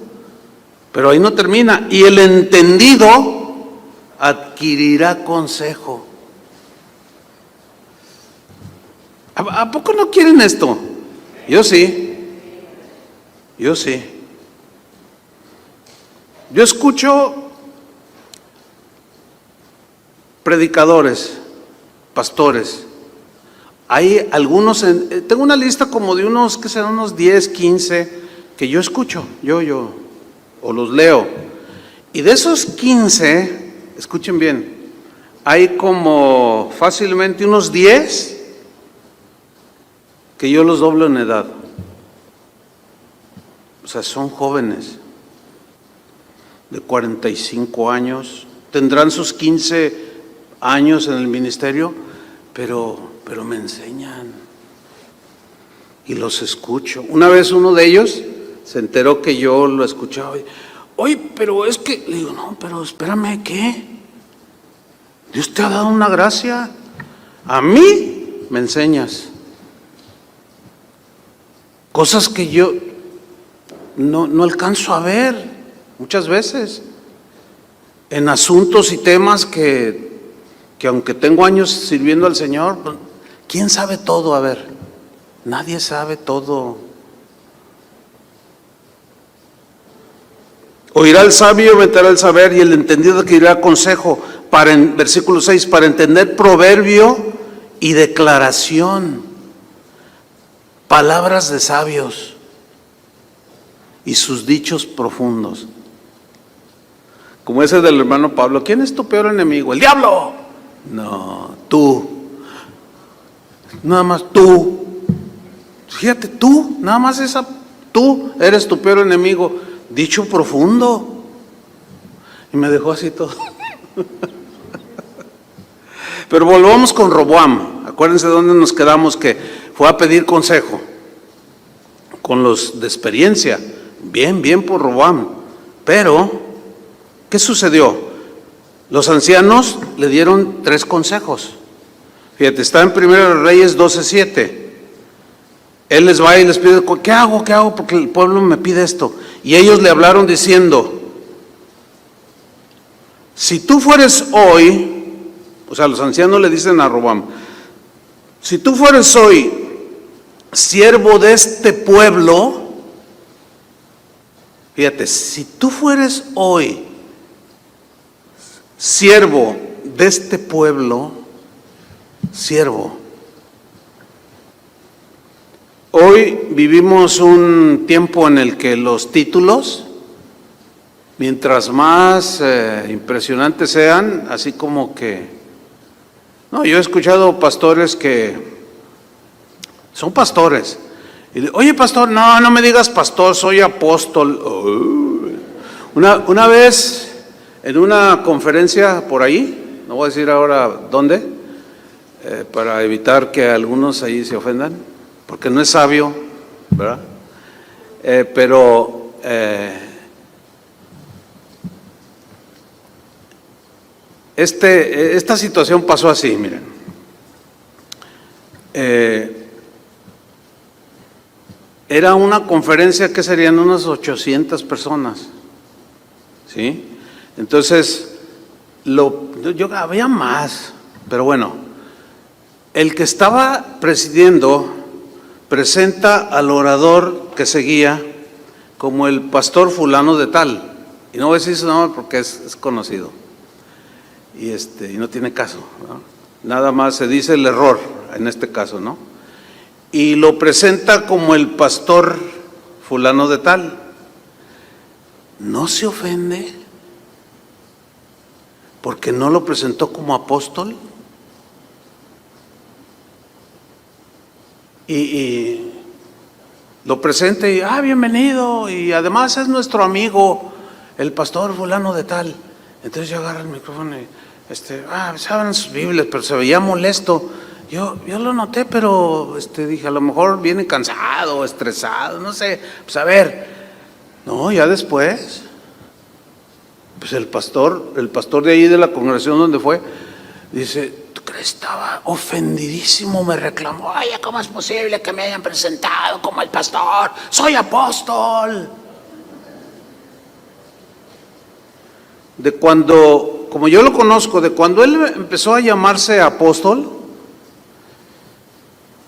Pero ahí no termina. Y el entendido adquirirá consejo. ¿A poco no quieren esto? Yo sí. Yo sí. Yo escucho predicadores, pastores. Hay algunos, tengo una lista como de unos, que serán unos 10, 15, que yo escucho, o los leo. Y de esos 15, escuchen bien, hay como fácilmente unos 10 que yo los doblo en edad. O sea, son jóvenes de 45 años, tendrán sus 15 años en el ministerio, pero me enseñan y los escucho. Una vez uno de ellos se enteró que yo lo escuchaba. Oye, pero es que, le digo, no, pero espérame, ¿qué? Dios te ha dado una gracia. A mí me enseñas cosas que yo no alcanzo a ver muchas veces en asuntos y temas que aunque tengo años sirviendo al Señor, ¿quién sabe todo? A ver, nadie sabe todo. Oirá el sabio, meterá el saber, y el entendido adquirirá consejo, en versículo 6, para entender proverbio y declaración, palabras de sabios y sus dichos profundos. Como ese del hermano Pablo, ¿quién es tu peor enemigo? ¡El diablo! No, tú. Nada más tú. Fíjate, tú, nada más tú eres tu peor enemigo. Dicho profundo. Y me dejó así todo. Pero volvamos con Roboam. Acuérdense dónde nos quedamos, que fue a pedir consejo con los de experiencia. Bien por Roboam. Pero, ¿qué sucedió? Los ancianos le dieron 3 consejos. Fíjate, está en 1 Reyes 12:7. Él les va y les pide, ¿qué hago? Porque el pueblo me pide esto. Y ellos le hablaron diciendo, si tú fueres hoy, o sea, los ancianos le dicen a Roboam, si tú fueres hoy siervo de este pueblo, fíjate, si tú fueres hoy siervo de este pueblo, siervo. Hoy vivimos un tiempo en el que los títulos, mientras más impresionantes sean, así como que, no, yo he escuchado pastores que son pastores, y oye pastor, no me digas pastor, soy apóstol. Una vez en una conferencia por ahí, no voy a decir ahora dónde, para evitar que algunos ahí se ofendan, porque no es sabio, ¿verdad? Pero esta situación pasó así, miren. Era una conferencia que serían unas 800 personas, ¿sí? Entonces, yo había más, pero bueno, el que estaba presidiendo presenta al orador que seguía como el pastor fulano de tal, y no voy a decir su nombre porque es conocido, y no tiene caso, ¿no? Nada más se dice el error en este caso, ¿no? Y lo presenta como el pastor fulano de tal. ¿No se ofende porque no lo presentó como apóstol? Y lo presenta y, bienvenido, y además es nuestro amigo, el pastor fulano de tal. Entonces yo agarro el micrófono y, saben sus Biblias, pero se veía molesto. Yo lo noté, pero dije, a lo mejor viene cansado, estresado, no sé, pues a ver. No, ya después, pues el pastor de ahí de la congregación donde fue, dice, ¿tú crees? Estaba ofendidísimo, me reclamó. Ay, ¿cómo es posible que me hayan presentado como el pastor? Soy apóstol. De cuando, como yo lo conozco, de cuando él empezó a llamarse apóstol,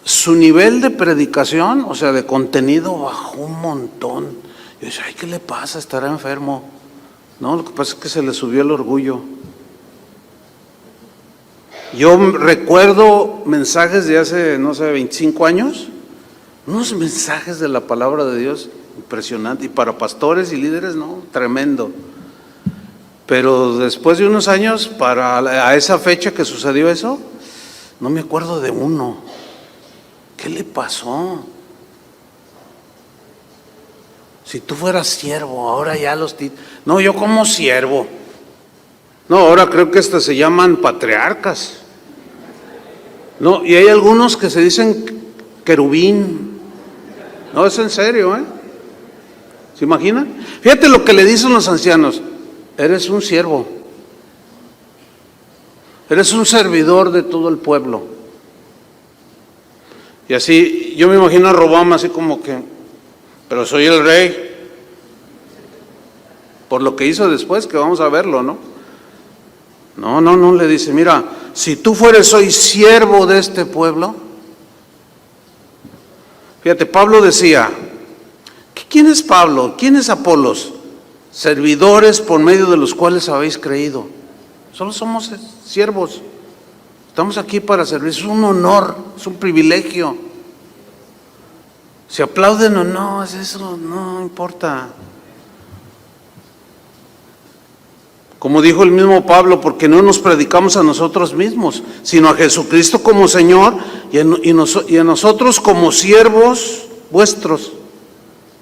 su nivel de predicación, o sea, de contenido, bajó un montón. Yo decía, ay, ¿qué le pasa? ¿Estará enfermo? No, lo que pasa es que se le subió el orgullo. Yo recuerdo mensajes de hace, no sé, 25 años, unos mensajes de la palabra de Dios impresionantes, y para pastores y líderes, no, tremendo. Pero después de unos años, a esa fecha que sucedió eso, no me acuerdo de uno. ¿Qué le pasó? Si tú fueras siervo, ahora ya no, yo como siervo. No, ahora creo que hasta se llaman patriarcas. No, y hay algunos que se dicen querubín. No, es en serio, ¿eh? ¿Se imaginan? Fíjate lo que le dicen los ancianos. Eres un siervo. Eres un servidor de todo el pueblo. Y así, yo me imagino a Robama así como que, pero soy el rey. Por lo que hizo después, que vamos a verlo, ¿no? No, le dice, mira, si tú fueres hoy siervo de este pueblo. Fíjate, Pablo decía, ¿quién es Pablo? ¿Quién es Apolos? Servidores por medio de los cuales habéis creído. Solo somos siervos. Estamos aquí para servir, es un honor, es un privilegio. Si aplauden o no, eso no importa. Como dijo el mismo Pablo, porque no nos predicamos a nosotros mismos, sino a Jesucristo como Señor y a nosotros como siervos vuestros,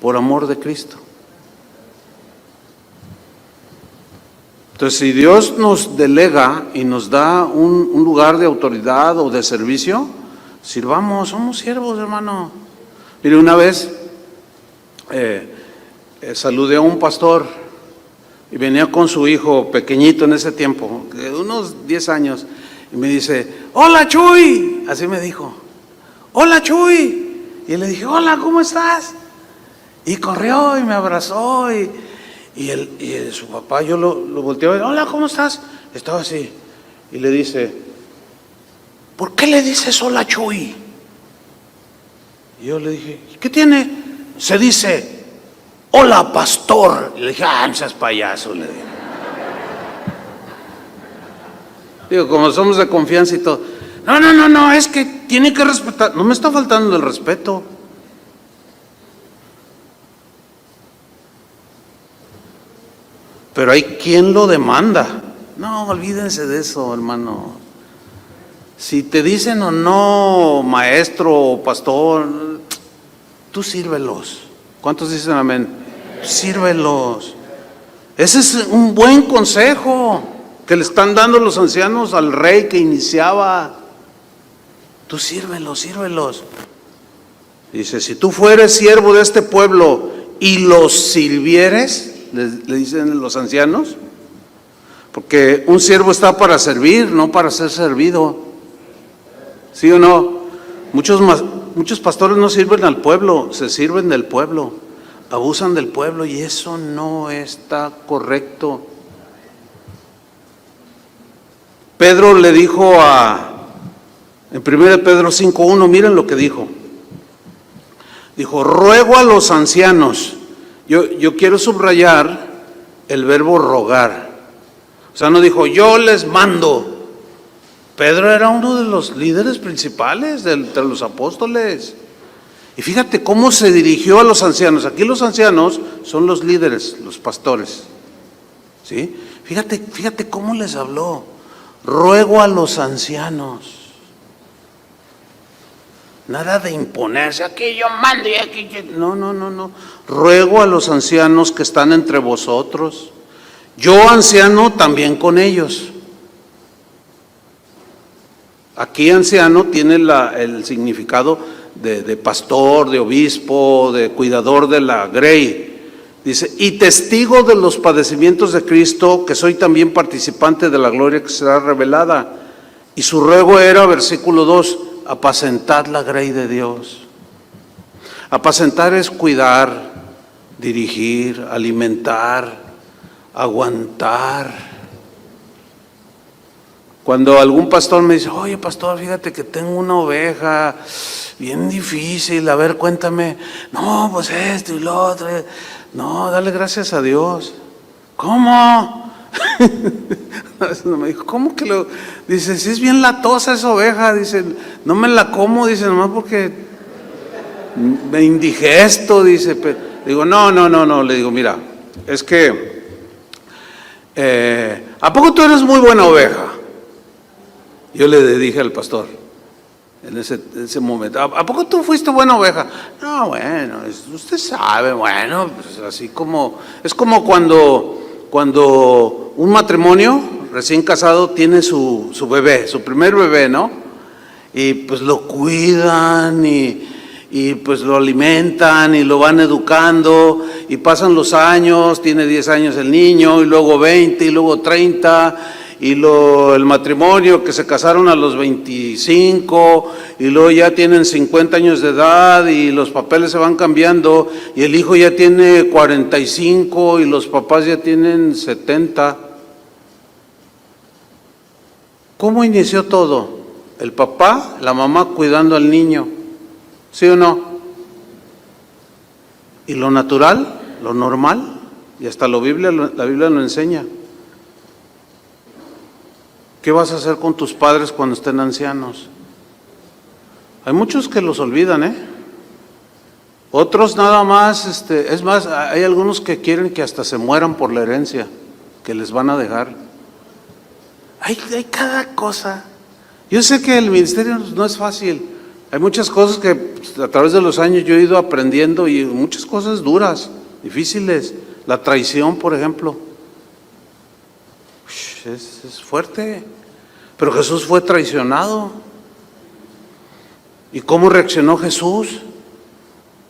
por amor de Cristo. Entonces, si Dios nos delega y nos da un lugar de autoridad o de servicio, sirvamos, somos siervos, hermano. Mire, una vez saludé a un pastor y venía con su hijo pequeñito en ese tiempo, de unos 10 años, y me dice, hola Chuy, así me dijo, hola Chuy, y le dije, hola, ¿cómo estás? Y corrió y me abrazó y su papá, yo lo volteé a ver, hola, ¿cómo estás? Estaba así, y le dice, ¿por qué le dices hola Chuy? Y yo le dije, ¿qué tiene? Se dice, hola pastor. Y le dije, no seas payaso, le dije. Digo, como somos de confianza y todo. No, es que tiene que respetar. No me está faltando el respeto. Pero hay quien lo demanda. No, olvídense de eso, hermano. Si te dicen o no maestro o pastor, tú sírvelos. ¿Cuántos dicen amén? Sírvelos. Ese es un buen consejo que le están dando los ancianos al rey que iniciaba. Tú sírvelos. Dice, si tú fueres siervo de este pueblo y los sirvieres, le dicen los ancianos, porque un siervo está para servir, no para ser servido. ¿Sí o no? Muchos pastores no sirven al pueblo, se sirven del pueblo, abusan del pueblo y eso no está correcto. Pedro le dijo en 1 Pedro 5:1, miren lo que dijo. Dijo, ruego a los ancianos. Yo quiero subrayar el verbo rogar. O sea, no dijo, yo les mando. Pedro era uno de los líderes principales de los apóstoles. Y fíjate cómo se dirigió a los ancianos. Aquí los ancianos son los líderes, los pastores. ¿Sí? Fíjate cómo les habló. Ruego a los ancianos. Nada de imponerse, aquí yo mando y aquí yo... No. Ruego a los ancianos que están entre vosotros. Yo, anciano, también con ellos. Aquí anciano tiene el significado de pastor, de obispo, de cuidador de la grey. Dice, y testigo de los padecimientos de Cristo, que soy también participante de la gloria que será revelada. Y su ruego era, versículo 2, apacentad la grey de Dios. Apacentar es cuidar, dirigir, alimentar, aguantar. Cuando algún pastor me dice, oye pastor, fíjate que tengo una oveja bien difícil, a ver, cuéntame. No, pues esto y lo otro. No, dale gracias a Dios. ¿Cómo? Me dijo, ¿cómo que lo? Dice, si es bien latosa esa oveja, dice, no me la como, dice, nomás porque me indigesto, dice. Digo, no, le digo, mira, es que, ¿a poco tú eres muy buena oveja? Yo le dije al pastor, en ese momento, ¿a poco tú fuiste buena oveja? No, bueno, usted sabe, bueno, pues así como, es como cuando un matrimonio recién casado tiene su bebé, su primer bebé, ¿no? Y pues lo cuidan y pues lo alimentan y lo van educando y pasan los años, tiene 10 años el niño y luego 20 y luego 30 y el matrimonio que se casaron a los 25 y luego ya tienen 50 años de edad y los papeles se van cambiando y el hijo ya tiene 45 y los papás ya tienen 70. ¿Cómo inició todo? El papá, la mamá cuidando al niño, ¿sí o no? Y lo natural, lo normal, y hasta la Biblia lo enseña. ¿Qué vas a hacer con tus padres cuando estén ancianos? Hay muchos que los olvidan, ¿eh? Otros nada más, es más, hay algunos que quieren que hasta se mueran por la herencia que les van a dejar. Hay cada cosa. Yo sé que el ministerio no es fácil. Hay muchas cosas que a través de los años yo he ido aprendiendo y muchas cosas duras, difíciles. La traición, por ejemplo. Es fuerte, pero Jesús fue traicionado. ¿Y cómo reaccionó Jesús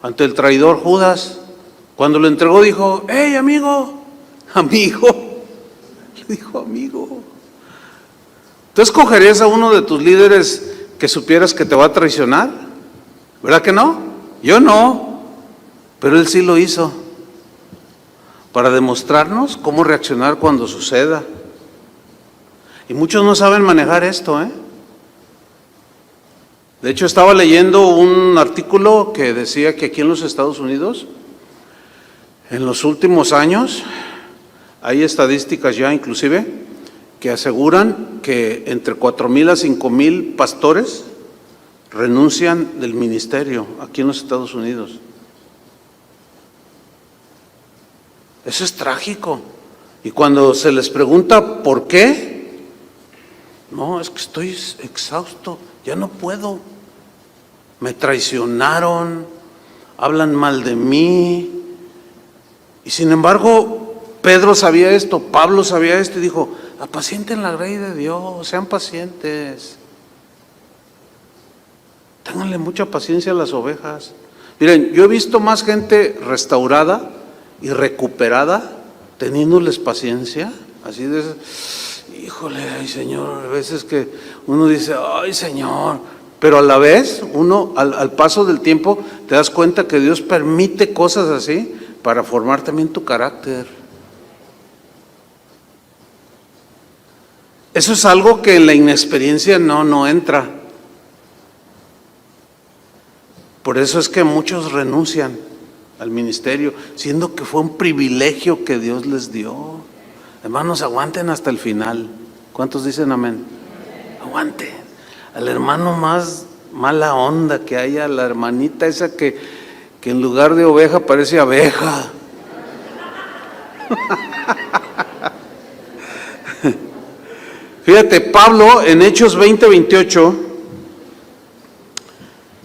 ante el traidor Judas? Cuando lo entregó dijo, hey amigo, le dijo amigo. ¿Tú escogerías a uno de tus líderes que supieras que te va a traicionar? ¿Verdad que no? Yo no, pero él sí lo hizo, para demostrarnos cómo reaccionar cuando suceda. Y muchos no saben manejar esto, ¿eh? De hecho, estaba leyendo un artículo que decía que aquí en los Estados Unidos, en los últimos años, hay estadísticas ya inclusive, que aseguran que entre 4,000 a 5,000 pastores renuncian del ministerio aquí en los Estados Unidos. Eso es trágico. Y cuando se les pregunta ¿por qué? No, es que estoy exhausto, ya no puedo. Me traicionaron, hablan mal de mí. Y sin embargo, Pedro sabía esto, Pablo sabía esto y dijo, apacienten la grey de Dios, sean pacientes. Ténganle mucha paciencia a las ovejas. Miren, yo he visto más gente restaurada y recuperada teniéndoles paciencia, así de... Híjole, ay Señor, a veces que uno dice, ay Señor, pero a la vez, uno al paso del tiempo te das cuenta que Dios permite cosas así para formar también tu carácter. Eso es algo que en la inexperiencia no entra. Por eso es que muchos renuncian al ministerio, siendo que fue un privilegio que Dios les dio. Hermanos, aguanten hasta el final. ¿Cuántos dicen amén? Aguanten. Al hermano más mala onda que haya, la hermanita esa que en lugar de oveja parece abeja. Fíjate, Pablo en Hechos 20:28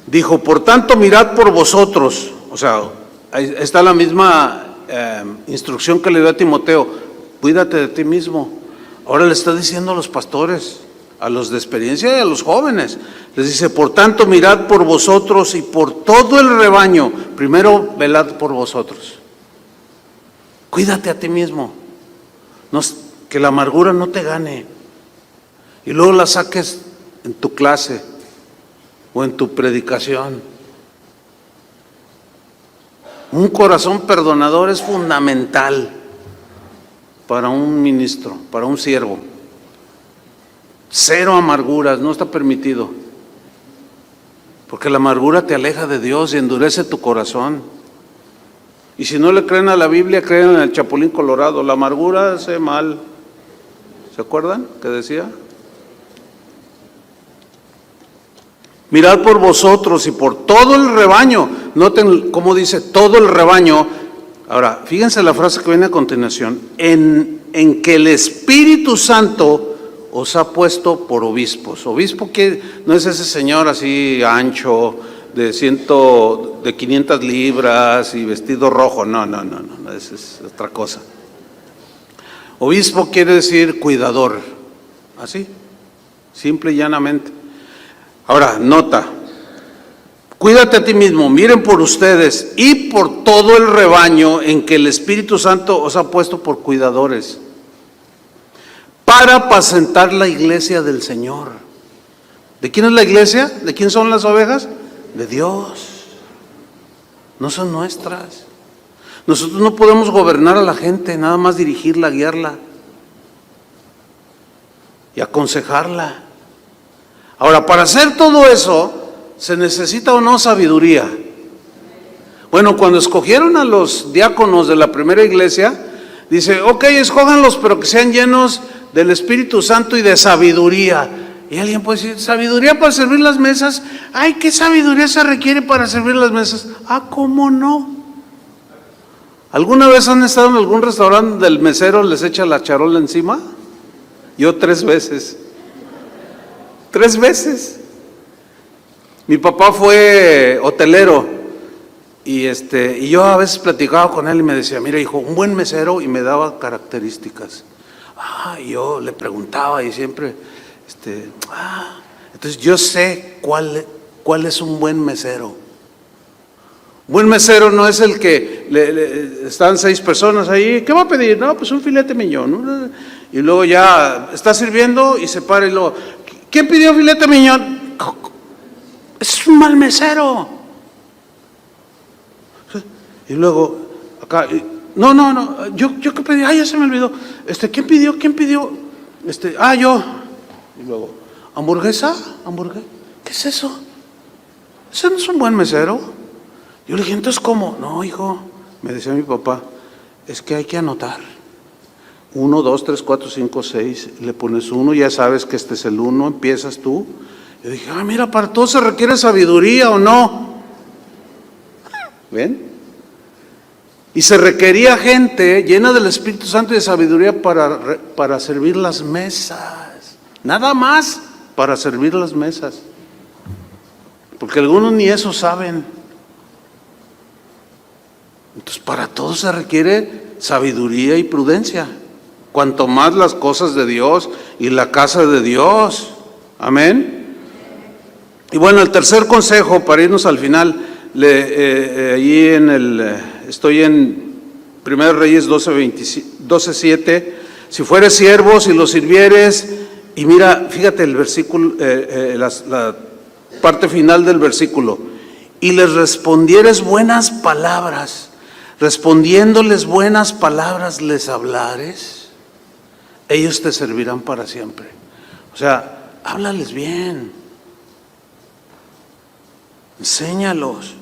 dijo, por tanto mirad por vosotros. O sea, ahí está la misma instrucción que le dio a Timoteo. Cuídate de ti mismo. Ahora le está diciendo a los pastores, a los de experiencia y a los jóvenes. Les dice, por tanto, mirad por vosotros y por todo el rebaño. Primero, velad por vosotros. Cuídate a ti mismo. Que la amargura no te gane. y luego la saques en tu clase o en tu predicación. Un corazón perdonador es fundamental para un ministro, para un siervo. Cero amarguras, no está permitido. Porque la amargura te aleja de Dios y endurece tu corazón. Y si no le creen a la Biblia, creen en el Chapulín Colorado. La amargura hace mal. ¿Se acuerdan que decía? Mirad por vosotros y por todo el rebaño. Noten cómo dice todo el rebaño. Ahora, fíjense la frase que viene a continuación. En que el Espíritu Santo os ha puesto por obispos. Obispo que no es ese señor así ancho, de 500 libras y vestido rojo. No, esa es otra cosa. Obispo quiere decir cuidador. Así, simple y llanamente. Ahora, nota, cuídate a ti mismo, miren por ustedes y por todo el rebaño en que el Espíritu Santo os ha puesto por cuidadores, para apacentar la iglesia del Señor. ¿De quién es la iglesia? ¿De quién son las ovejas? De Dios. No son nuestras. Nosotros no podemos gobernar a la gente, nada más dirigirla, guiarla y aconsejarla. Ahora, para hacer todo eso, ¿se necesita o no sabiduría? Bueno, cuando escogieron a los diáconos de la primera iglesia, dice, ok, escójanlos, pero que sean llenos del Espíritu Santo y de sabiduría. Y alguien puede decir, ¿sabiduría para servir las mesas? Ay, ¿qué sabiduría se requiere para servir las mesas? Ah, ¿cómo no? ¿Alguna vez han estado en algún restaurante donde el mesero les echa la charola encima? Yo 3 veces. 3 veces. Mi papá fue hotelero y yo a veces platicaba con él y me decía, mira hijo, un buen mesero, y me daba características. Y yo le preguntaba y siempre, entonces yo sé cuál es un buen mesero. Buen mesero no es el que están 6 personas ahí, ¿qué va a pedir? No, pues un filete miñón, ¿no? Y luego ya está sirviendo y se para y luego, ¿quién pidió filete miñón? Es un mal mesero. Y luego, acá, no, yo qué pedí, ya se me olvidó. ¿Quién pidió? Yo. Y luego, ¿hamburguesa? ¿Qué es eso? Ese no es un buen mesero. Yo le dije, entonces, ¿cómo? No, hijo, me decía mi papá, es que hay que anotar. 1, 2, 3, 4, 5, 6, le pones 1, ya sabes que este es el 1, empiezas tú. Yo dije, mira, para todo se requiere sabiduría, ¿o no? ¿Ven? Y se requería gente llena del Espíritu Santo y de sabiduría para servir las mesas. Nada más para servir las mesas. Porque algunos ni eso saben. Entonces, para todo se requiere sabiduría y prudencia. Cuanto más las cosas de Dios y la casa de Dios. Amén. Y bueno, el tercer consejo para irnos al final, estoy en 1 Reyes 12:7. Si fueres siervo, si lo sirvieres, y mira, fíjate el versículo, la parte final del versículo, y les respondieres buenas palabras, respondiéndoles buenas palabras les hablares, ellos te servirán para siempre. O sea, háblales bien, enséñalos.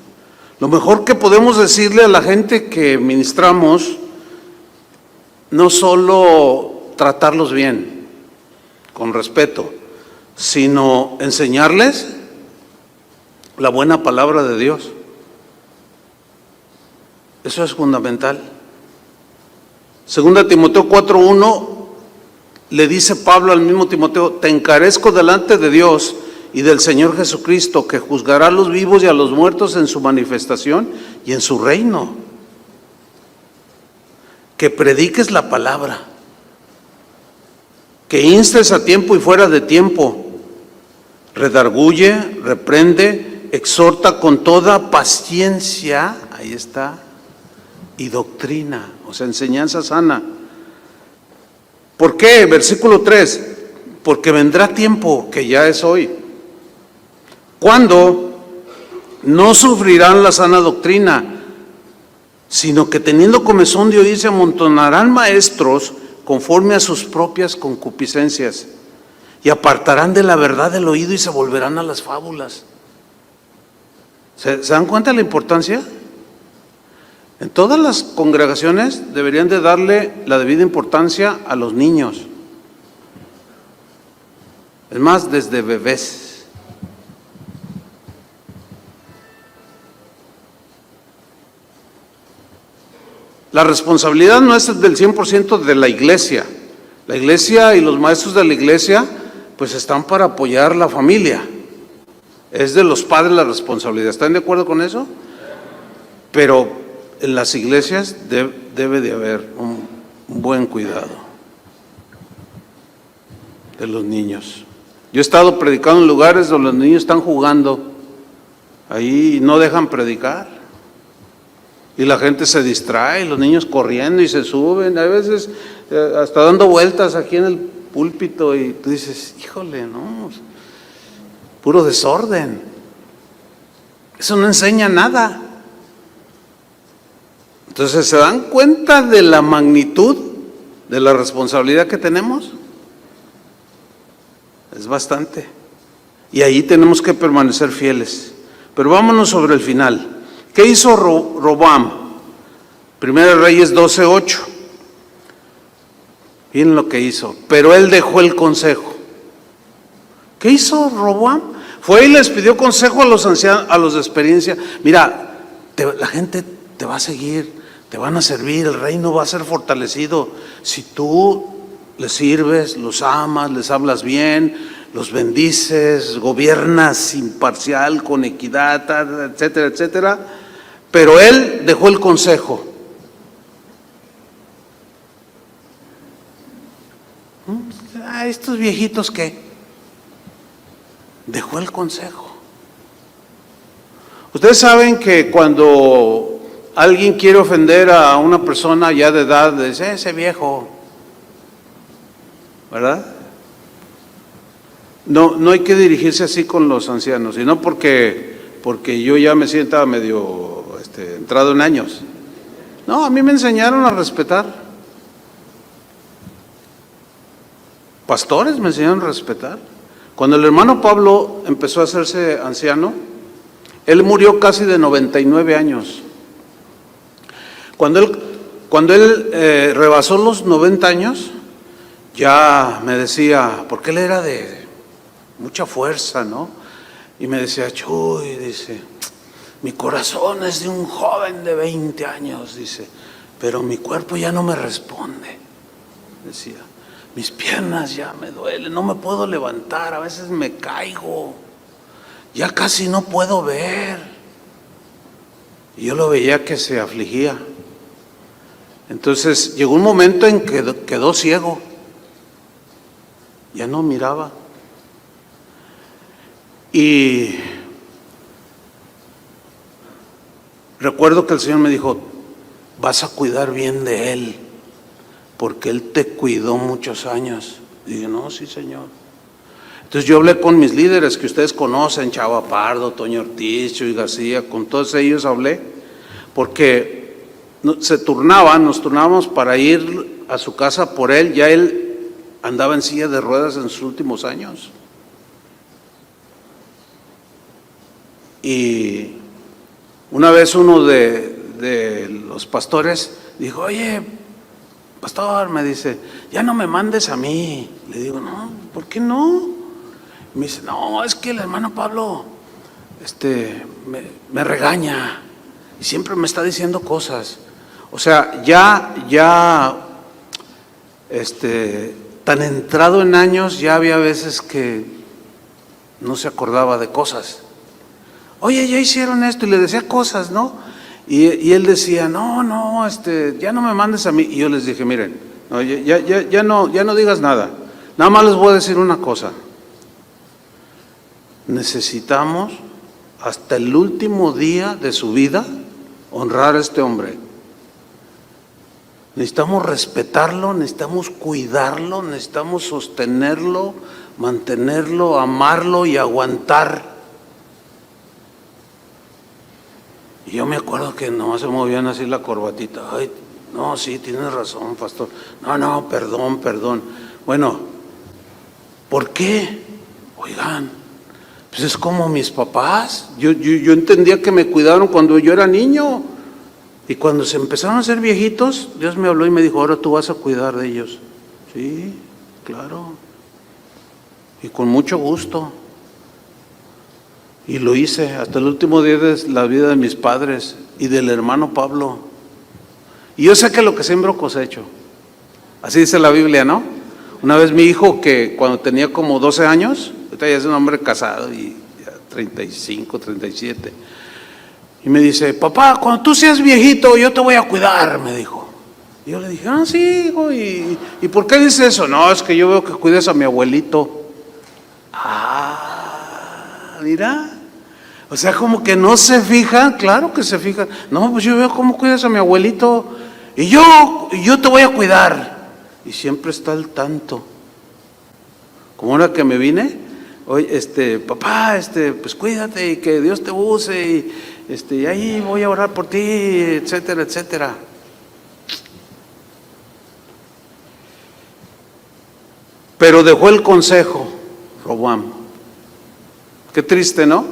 Lo mejor que podemos decirle a la gente que ministramos, no solo tratarlos bien, con respeto, sino enseñarles la buena palabra de Dios. Eso es fundamental. 2 Timoteo 4:1 le dice Pablo al mismo Timoteo, te encarezco delante de Dios y del Señor Jesucristo, que juzgará a los vivos y a los muertos en su manifestación y en su reino. Que prediques la palabra, que instes a tiempo y fuera de tiempo, redarguye, reprende, exhorta con toda paciencia, ahí está, y doctrina, o sea, enseñanza sana. ¿Por qué? Versículo 3, porque vendrá tiempo, que ya es hoy, cuando no sufrirán la sana doctrina, sino que teniendo comezón de oír se amontonarán maestros conforme a sus propias concupiscencias, y apartarán de la verdad el oído y se volverán a las fábulas. ¿Se dan cuenta de la importancia? En todas las congregaciones deberían de darle la debida importancia a los niños. Es más, desde bebés. La responsabilidad no es del 100% de la iglesia. La iglesia y los maestros de la iglesia pues están para apoyar la familia. Es de los padres la responsabilidad. ¿Están de acuerdo con eso? Pero en las iglesias debe de haber un buen cuidado de los niños. Yo he estado predicando en lugares donde los niños están jugando ahí y no dejan predicar. Y la gente se distrae, los niños corriendo y se suben, a veces hasta dando vueltas aquí en el púlpito, y tú dices, híjole, no, puro desorden. Eso no enseña nada. Entonces, ¿se dan cuenta de la magnitud de la responsabilidad que tenemos? Es bastante. Y ahí tenemos que permanecer fieles. Pero vámonos sobre el final. ¿Qué hizo Roboam? Primera Reyes 12:8. Miren lo que hizo. Pero él dejó el consejo. ¿Qué hizo Roboam? Fue y les pidió consejo a los ancianos, a los de experiencia. Mira, la gente te va a seguir, te van a servir, el reino va a ser fortalecido si tú les sirves, los amas, les hablas bien, los bendices, gobiernas imparcial, con equidad, etcétera, etcétera. Pero él dejó el consejo. ¿Estos viejitos qué? Dejó el consejo. Ustedes saben que cuando alguien quiere ofender a una persona ya de edad, dice, ese viejo, ¿verdad? No hay que dirigirse así con los ancianos, sino porque yo ya me sienta medio entrado en años. No, a mí me enseñaron a respetar. Pastores me enseñaron a respetar. Cuando el hermano Pablo empezó a hacerse anciano, él murió casi de 99 años. Cuando él rebasó los 90 años, ya me decía, porque él era de mucha fuerza, ¿no? Y me decía, Chuy, dice, mi corazón es de un joven de 20 años, dice, pero mi cuerpo ya no me responde, decía. Mis piernas ya me duelen, no me puedo levantar, a veces me caigo, ya casi no puedo ver. Y yo lo veía que se afligía. Entonces llegó un momento en que quedó ciego, ya no miraba. Y recuerdo que el Señor me dijo, vas a cuidar bien de él, porque él te cuidó muchos años. Y dije, no, sí, Señor. Entonces yo hablé con mis líderes que ustedes conocen, Chava Pardo, Toño Ortiz, Chuy García, con todos ellos hablé, porque nos turnábamos para ir a su casa por él. Ya él andaba en silla de ruedas en sus últimos años. Y una vez uno de los pastores dijo, oye, pastor, me dice, ya no me mandes a mí. Le digo, no, ¿por qué no? Y me dice, no, es que el hermano Pablo me regaña y siempre me está diciendo cosas. O sea, tan entrado en años, ya había veces que no se acordaba de cosas. Oye, ya hicieron esto, y le decía cosas, ¿no? Y él decía, no, ya no me mandes a mí. Y yo les dije, miren, no, ya no digas nada. Nada más les voy a decir una cosa. Necesitamos hasta el último día de su vida honrar a este hombre. Necesitamos respetarlo, necesitamos cuidarlo, necesitamos sostenerlo, mantenerlo, amarlo y aguantar. Y yo me acuerdo que nomás se movían así la corbatita. Ay, no, sí, tienes razón, pastor. No, perdón. Bueno, ¿por qué? Oigan, pues es como mis papás. Yo entendía que me cuidaron cuando yo era niño. Y cuando se empezaron a hacer viejitos, Dios me habló y me dijo, ahora tú vas a cuidar de ellos. Sí, claro. Y con mucho gusto. Y lo hice hasta el último día de la vida de mis padres y del hermano Pablo. Y yo sé que lo que siembro cosecho. Así dice la Biblia, ¿no? Una vez mi hijo, que cuando tenía como 12 años, ahorita ya es un hombre casado y ya 35, 37, y me dice, papá, cuando tú seas viejito yo te voy a cuidar, me dijo. Y yo le dije, sí, hijo, ¿y por qué dices eso? No, es que yo veo que cuidas a mi abuelito. Mira, o sea, como que no se fijan. Claro que se fijan. No, pues yo veo cómo cuidas a mi abuelito y yo te voy a cuidar. Y siempre está al tanto. Como ahora que me vine, oye, papá, pues cuídate y que Dios te use y ahí voy a orar por ti, etcétera, etcétera. Pero dejó el consejo, Roboam. Qué triste, ¿no?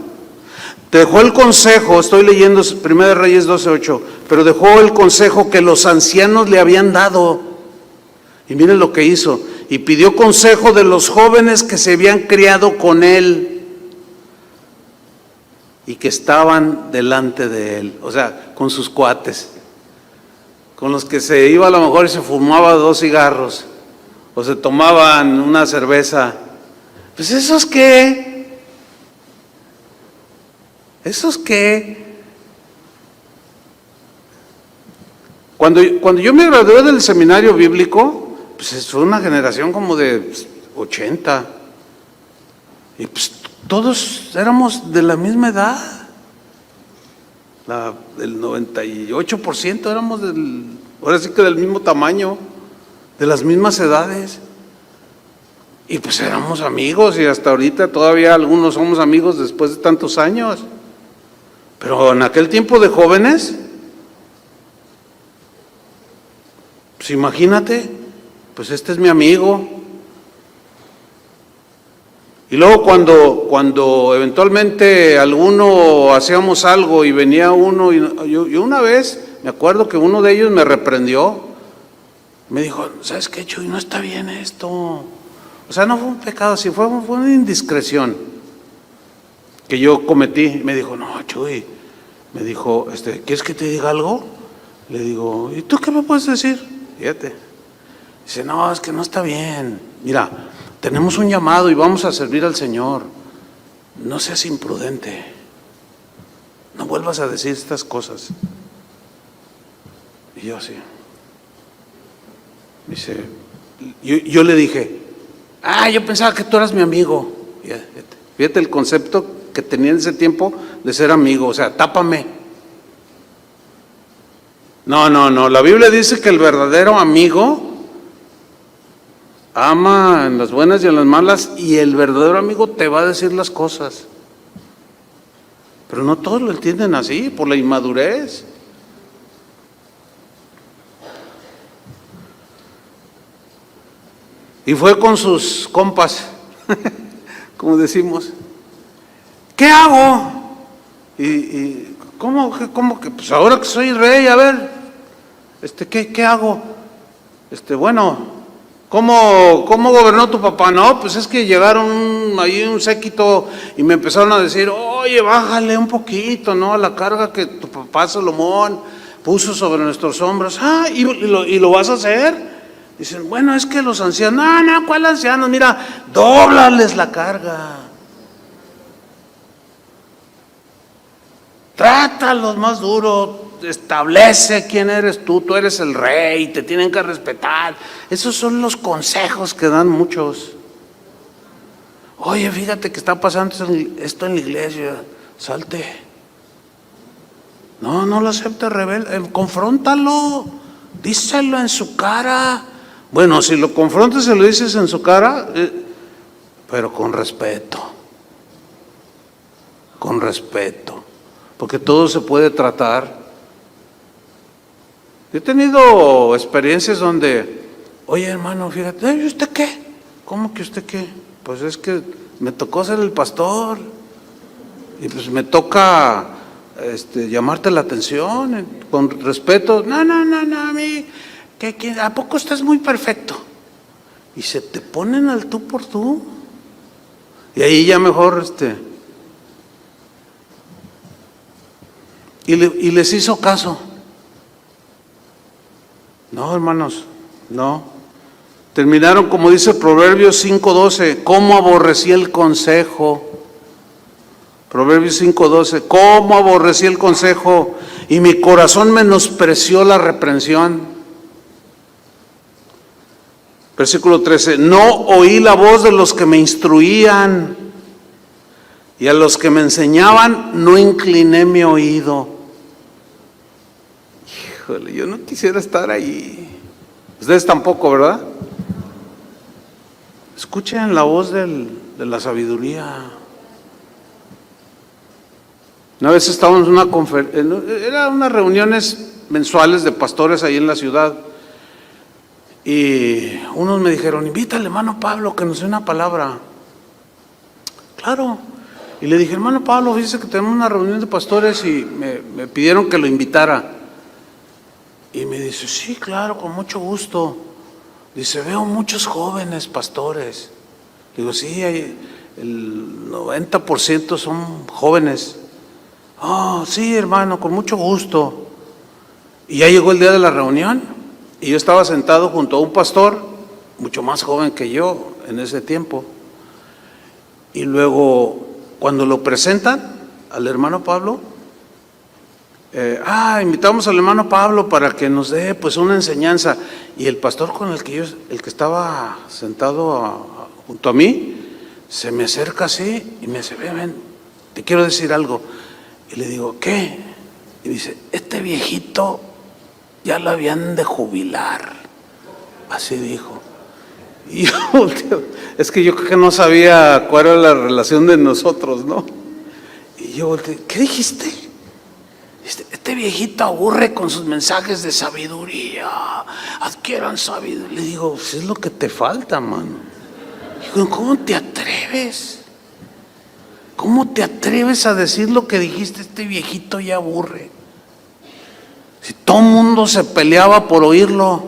Dejó el consejo, estoy leyendo 1 Reyes 12:8, pero dejó el consejo que los ancianos le habían dado. Y miren lo que hizo. Y pidió consejo de los jóvenes que se habían criado con él y que estaban delante de él. O sea, con sus cuates, con los que se iba a lo mejor y se fumaba 2 cigarros o se tomaban una cerveza. Pues ¿esos qué? ¿Esos qué? Cuando yo me gradué del seminario bíblico, pues fue una generación como de 80. Y pues todos éramos de la misma edad. El 98% éramos ahora sí que del mismo tamaño, de las mismas edades. Y pues éramos amigos y hasta ahorita todavía algunos somos amigos después de tantos años. Pero en aquel tiempo de jóvenes, pues imagínate, pues este es mi amigo. Y luego cuando eventualmente alguno hacíamos algo y venía uno, y yo una vez me acuerdo que uno de ellos me reprendió, me dijo, ¿sabes qué, Chuy? No está bien esto. O sea, no fue un pecado, sí fue una indiscreción que yo cometí. Me dijo, no, Chuy, me dijo, ¿quieres que te diga algo? Le digo, ¿y tú qué me puedes decir? Fíjate. Dice, no, es que no está bien. Mira, tenemos un llamado y vamos a servir al Señor. No seas imprudente. No vuelvas a decir estas cosas. Y yo así. Dice, yo le dije, yo pensaba que tú eras mi amigo. Fíjate el concepto que tenía en ese tiempo de ser amigo, o sea, tápame. No, la Biblia dice que el verdadero amigo ama en las buenas y en las malas, y el verdadero amigo te va a decir las cosas. Pero no todos lo entienden así, por la inmadurez. Y fue con sus compas, como decimos, ¿qué hago? Y ¿cómo que? Pues ahora que soy rey, a ver, ¿qué hago? Bueno, ¿cómo gobernó tu papá? No, pues es que llegaron ahí un séquito y me empezaron a decir, oye, bájale un poquito, ¿no? A la carga que tu papá Salomón puso sobre nuestros hombros. ¿Y lo vas a hacer? Dicen, bueno, es que los ancianos, no, ¿cuál ancianos? Mira, dóblales la carga. Trátalos más duro, establece quién eres tú eres el rey, te tienen que respetar. Esos son los consejos que dan muchos. Oye, fíjate que está pasando esto en la iglesia, salte. No lo aceptes, rebelde, confróntalo. díselo en su cara. Bueno, si lo confrontas y lo dices en su cara, pero con respeto, porque todo se puede tratar. He tenido experiencias donde, oye hermano, fíjate, ¿y usted qué? ¿Cómo que usted qué? Pues es que me tocó ser el pastor y pues me toca llamarte la atención con respeto. No, a mí, ¿a poco usted es muy perfecto? Y se te ponen al tú por tú. Y ahí ya mejor y les hizo caso. No, hermanos, no. Terminaron como dice Proverbios 5:12, cómo aborrecí el consejo. Proverbios 5:12, cómo aborrecí el consejo y mi corazón menospreció la reprensión. Versículo 13, no oí la voz de los que me instruían y a los que me enseñaban no incliné mi oído. Híjole, yo no quisiera estar ahí. Ustedes tampoco, ¿verdad? Escuchen la voz de la sabiduría. Una vez estábamos en una conferencia, eran unas reuniones mensuales de pastores ahí en la ciudad, y unos me dijeron, invita al hermano Pablo que nos dé una palabra. Claro. Y le dije, hermano Pablo, dice que tenemos una reunión de pastores y me pidieron que lo invitara. Y me dice, sí, claro, con mucho gusto. Dice, veo muchos jóvenes pastores. Digo, sí, el 90% son jóvenes. Oh, sí, hermano, con mucho gusto. Y ya llegó el día de la reunión y yo estaba sentado junto a un pastor, mucho más joven que yo en ese tiempo. Y luego, cuando lo presentan al hermano Pablo, invitamos al hermano Pablo para que nos dé pues una enseñanza. Y el pastor con el que estaba sentado junto a mí, se me acerca así y me dice, ven, te quiero decir algo. Y le digo, ¿qué? Y dice, este viejito ya lo habían de jubilar. Así dijo. Y yo, es que yo creo que no sabía cuál era la relación de nosotros, ¿no? Y yo volteé, ¿qué dijiste? Este viejito aburre con sus mensajes de sabiduría. Adquieran sabiduría. Le digo, pues es lo que te falta, mano. Digo, ¿cómo te atreves? ¿Cómo te atreves a decir lo que dijiste? Este viejito ya aburre. Si todo el mundo se peleaba por oírlo,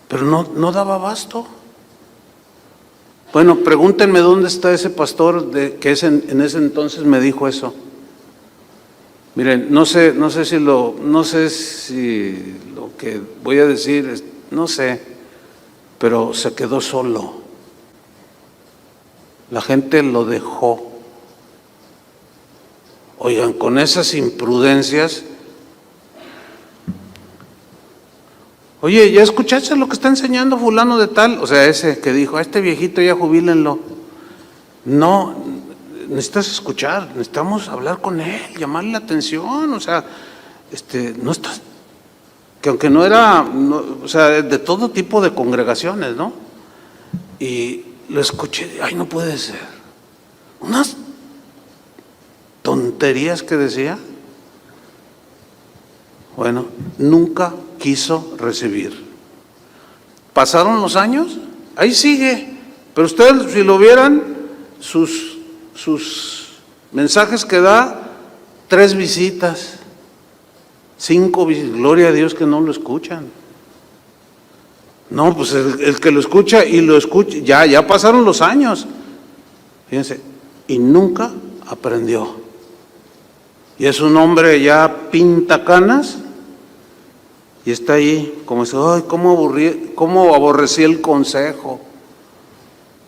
pero no daba abasto. Bueno, pregúntenme dónde está ese pastor que en ese entonces me dijo eso. Miren, no sé si lo que voy a decir, no sé, pero se quedó solo. La gente lo dejó. Oigan, con esas imprudencias. Oye, ¿ya escuchaste lo que está enseñando fulano de tal? O sea, ese que dijo, a este viejito ya jubílenlo. No, necesitas escuchar, necesitamos hablar con él, llamarle la atención, o sea, no estás, que aunque no era, o sea, de todo tipo de congregaciones, ¿no? Y lo escuché, ay, no puede ser. Unas tonterías que decía. Bueno, nunca quiso recibir. Pasaron los años, ahí sigue, pero ustedes si lo vieran, sus mensajes que da, 3 visitas, 5 visitas, gloria a Dios que no lo escuchan. No, pues el que lo escucha y lo escucha, ya pasaron los años, fíjense, y nunca aprendió. Y es un hombre ya pinta canas y está ahí como dice, ay, cómo aborrecí el consejo.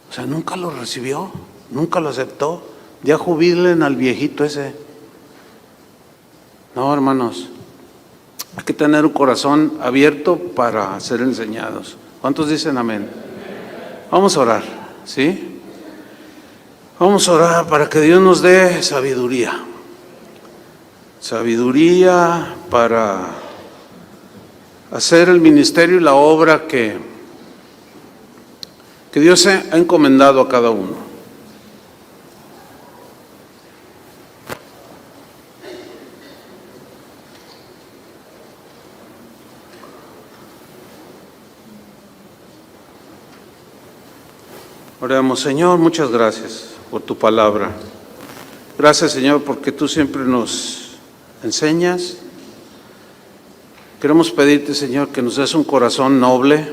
O sea, nunca lo recibió, nunca lo aceptó. Ya jubilen al viejito ese. No, hermanos, hay que tener un corazón abierto para ser enseñados. ¿Cuántos dicen amén? Vamos a orar, ¿sí? Vamos a orar para que Dios nos dé sabiduría. Sabiduría para hacer el ministerio y la obra que Dios ha encomendado a cada uno. Oremos. Señor, muchas gracias por tu palabra. Gracias, Señor, porque tú siempre nos enseñas. Queremos pedirte, Señor, que nos des un corazón noble,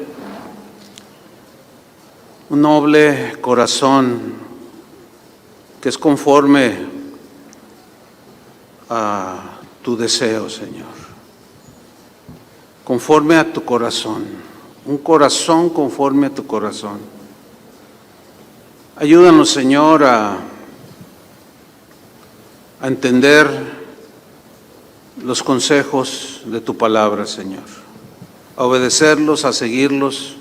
un noble corazón que es conforme a tu deseo, Señor, conforme a tu corazón, un corazón conforme a tu corazón. Ayúdanos, Señor, a entender los consejos de tu palabra, Señor, a obedecerlos, a seguirlos,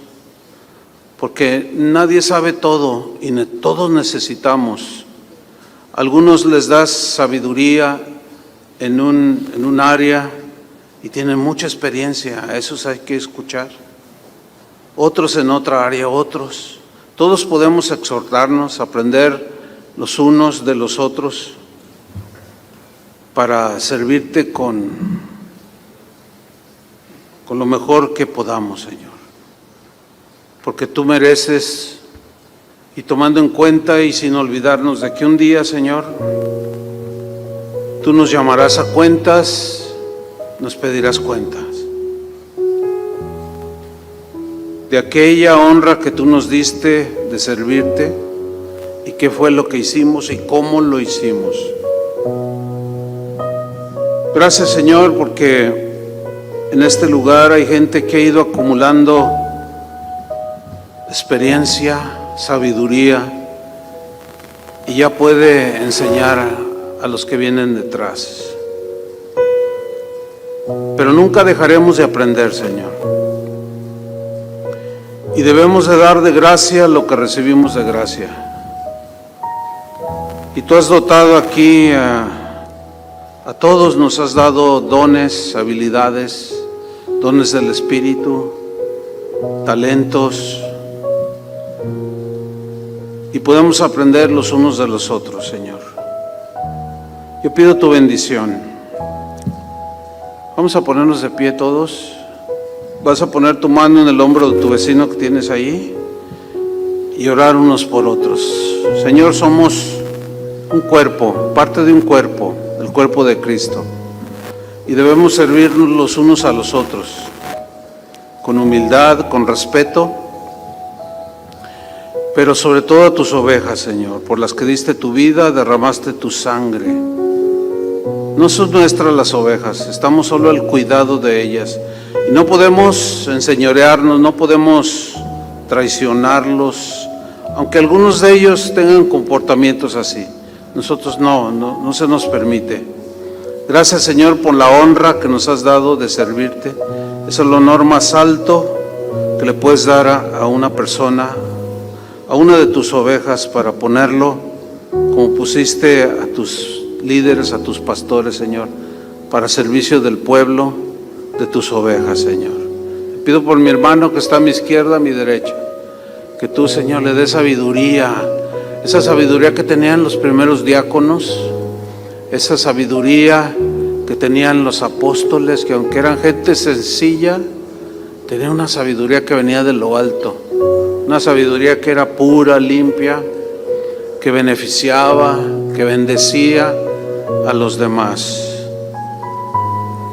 porque nadie sabe todo y todos necesitamos. A algunos les das sabiduría en un área y tienen mucha experiencia, a esos hay que escuchar. Otros en otra área, otros. Todos podemos exhortarnos, aprender los unos de los otros para servirte con lo mejor que podamos, Señor. Porque tú mereces, y tomando en cuenta y sin olvidarnos de que un día, Señor, tú nos llamarás a cuentas, nos pedirás cuentas de aquella honra que tú nos diste de servirte y qué fue lo que hicimos y cómo lo hicimos. Gracias, Señor, porque en este lugar hay gente que ha ido acumulando experiencia, sabiduría y ya puede enseñar a los que vienen detrás. Pero nunca dejaremos de aprender, Señor. Y debemos de dar de gracia lo que recibimos de gracia. Y tú has dotado aquí a todos, nos has dado dones, habilidades, dones del Espíritu, talentos. Y podemos aprender los unos de los otros, Señor. Yo pido tu bendición. Vamos a ponernos de pie todos. Vas a poner tu mano en el hombro de tu vecino que tienes ahí y orar unos por otros. Señor, somos un cuerpo, parte de un cuerpo, el cuerpo de Cristo. Y debemos servirnos los unos a los otros, con humildad, con respeto, pero sobre todo a tus ovejas, Señor, por las que diste tu vida, derramaste tu sangre. No son nuestras las ovejas, estamos solo al cuidado de ellas. Y no podemos enseñorearnos, no podemos traicionarlos, aunque algunos de ellos tengan comportamientos así. Nosotros no se nos permite. Gracias, Señor, por la honra que nos has dado de servirte. Es el honor más alto que le puedes dar a una persona, a una de tus ovejas, para ponerlo como pusiste a tus líderes, a tus pastores, Señor, para servicio del pueblo, de tus ovejas, Señor. Te pido por mi hermano que está a mi izquierda, a mi derecha, que tú, Señor, le des sabiduría, esa sabiduría que tenían los primeros diáconos, esa sabiduría que tenían los apóstoles, que aunque eran gente sencilla, tenían una sabiduría que venía de lo alto, una sabiduría que era pura, limpia, que beneficiaba, que bendecía a los demás.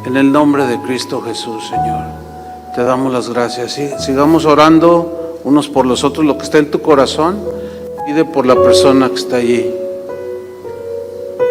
En el nombre de Cristo Jesús, Señor, te damos las gracias. Sí, sigamos orando unos por los otros. Lo que está en tu corazón, pide por la persona que está allí.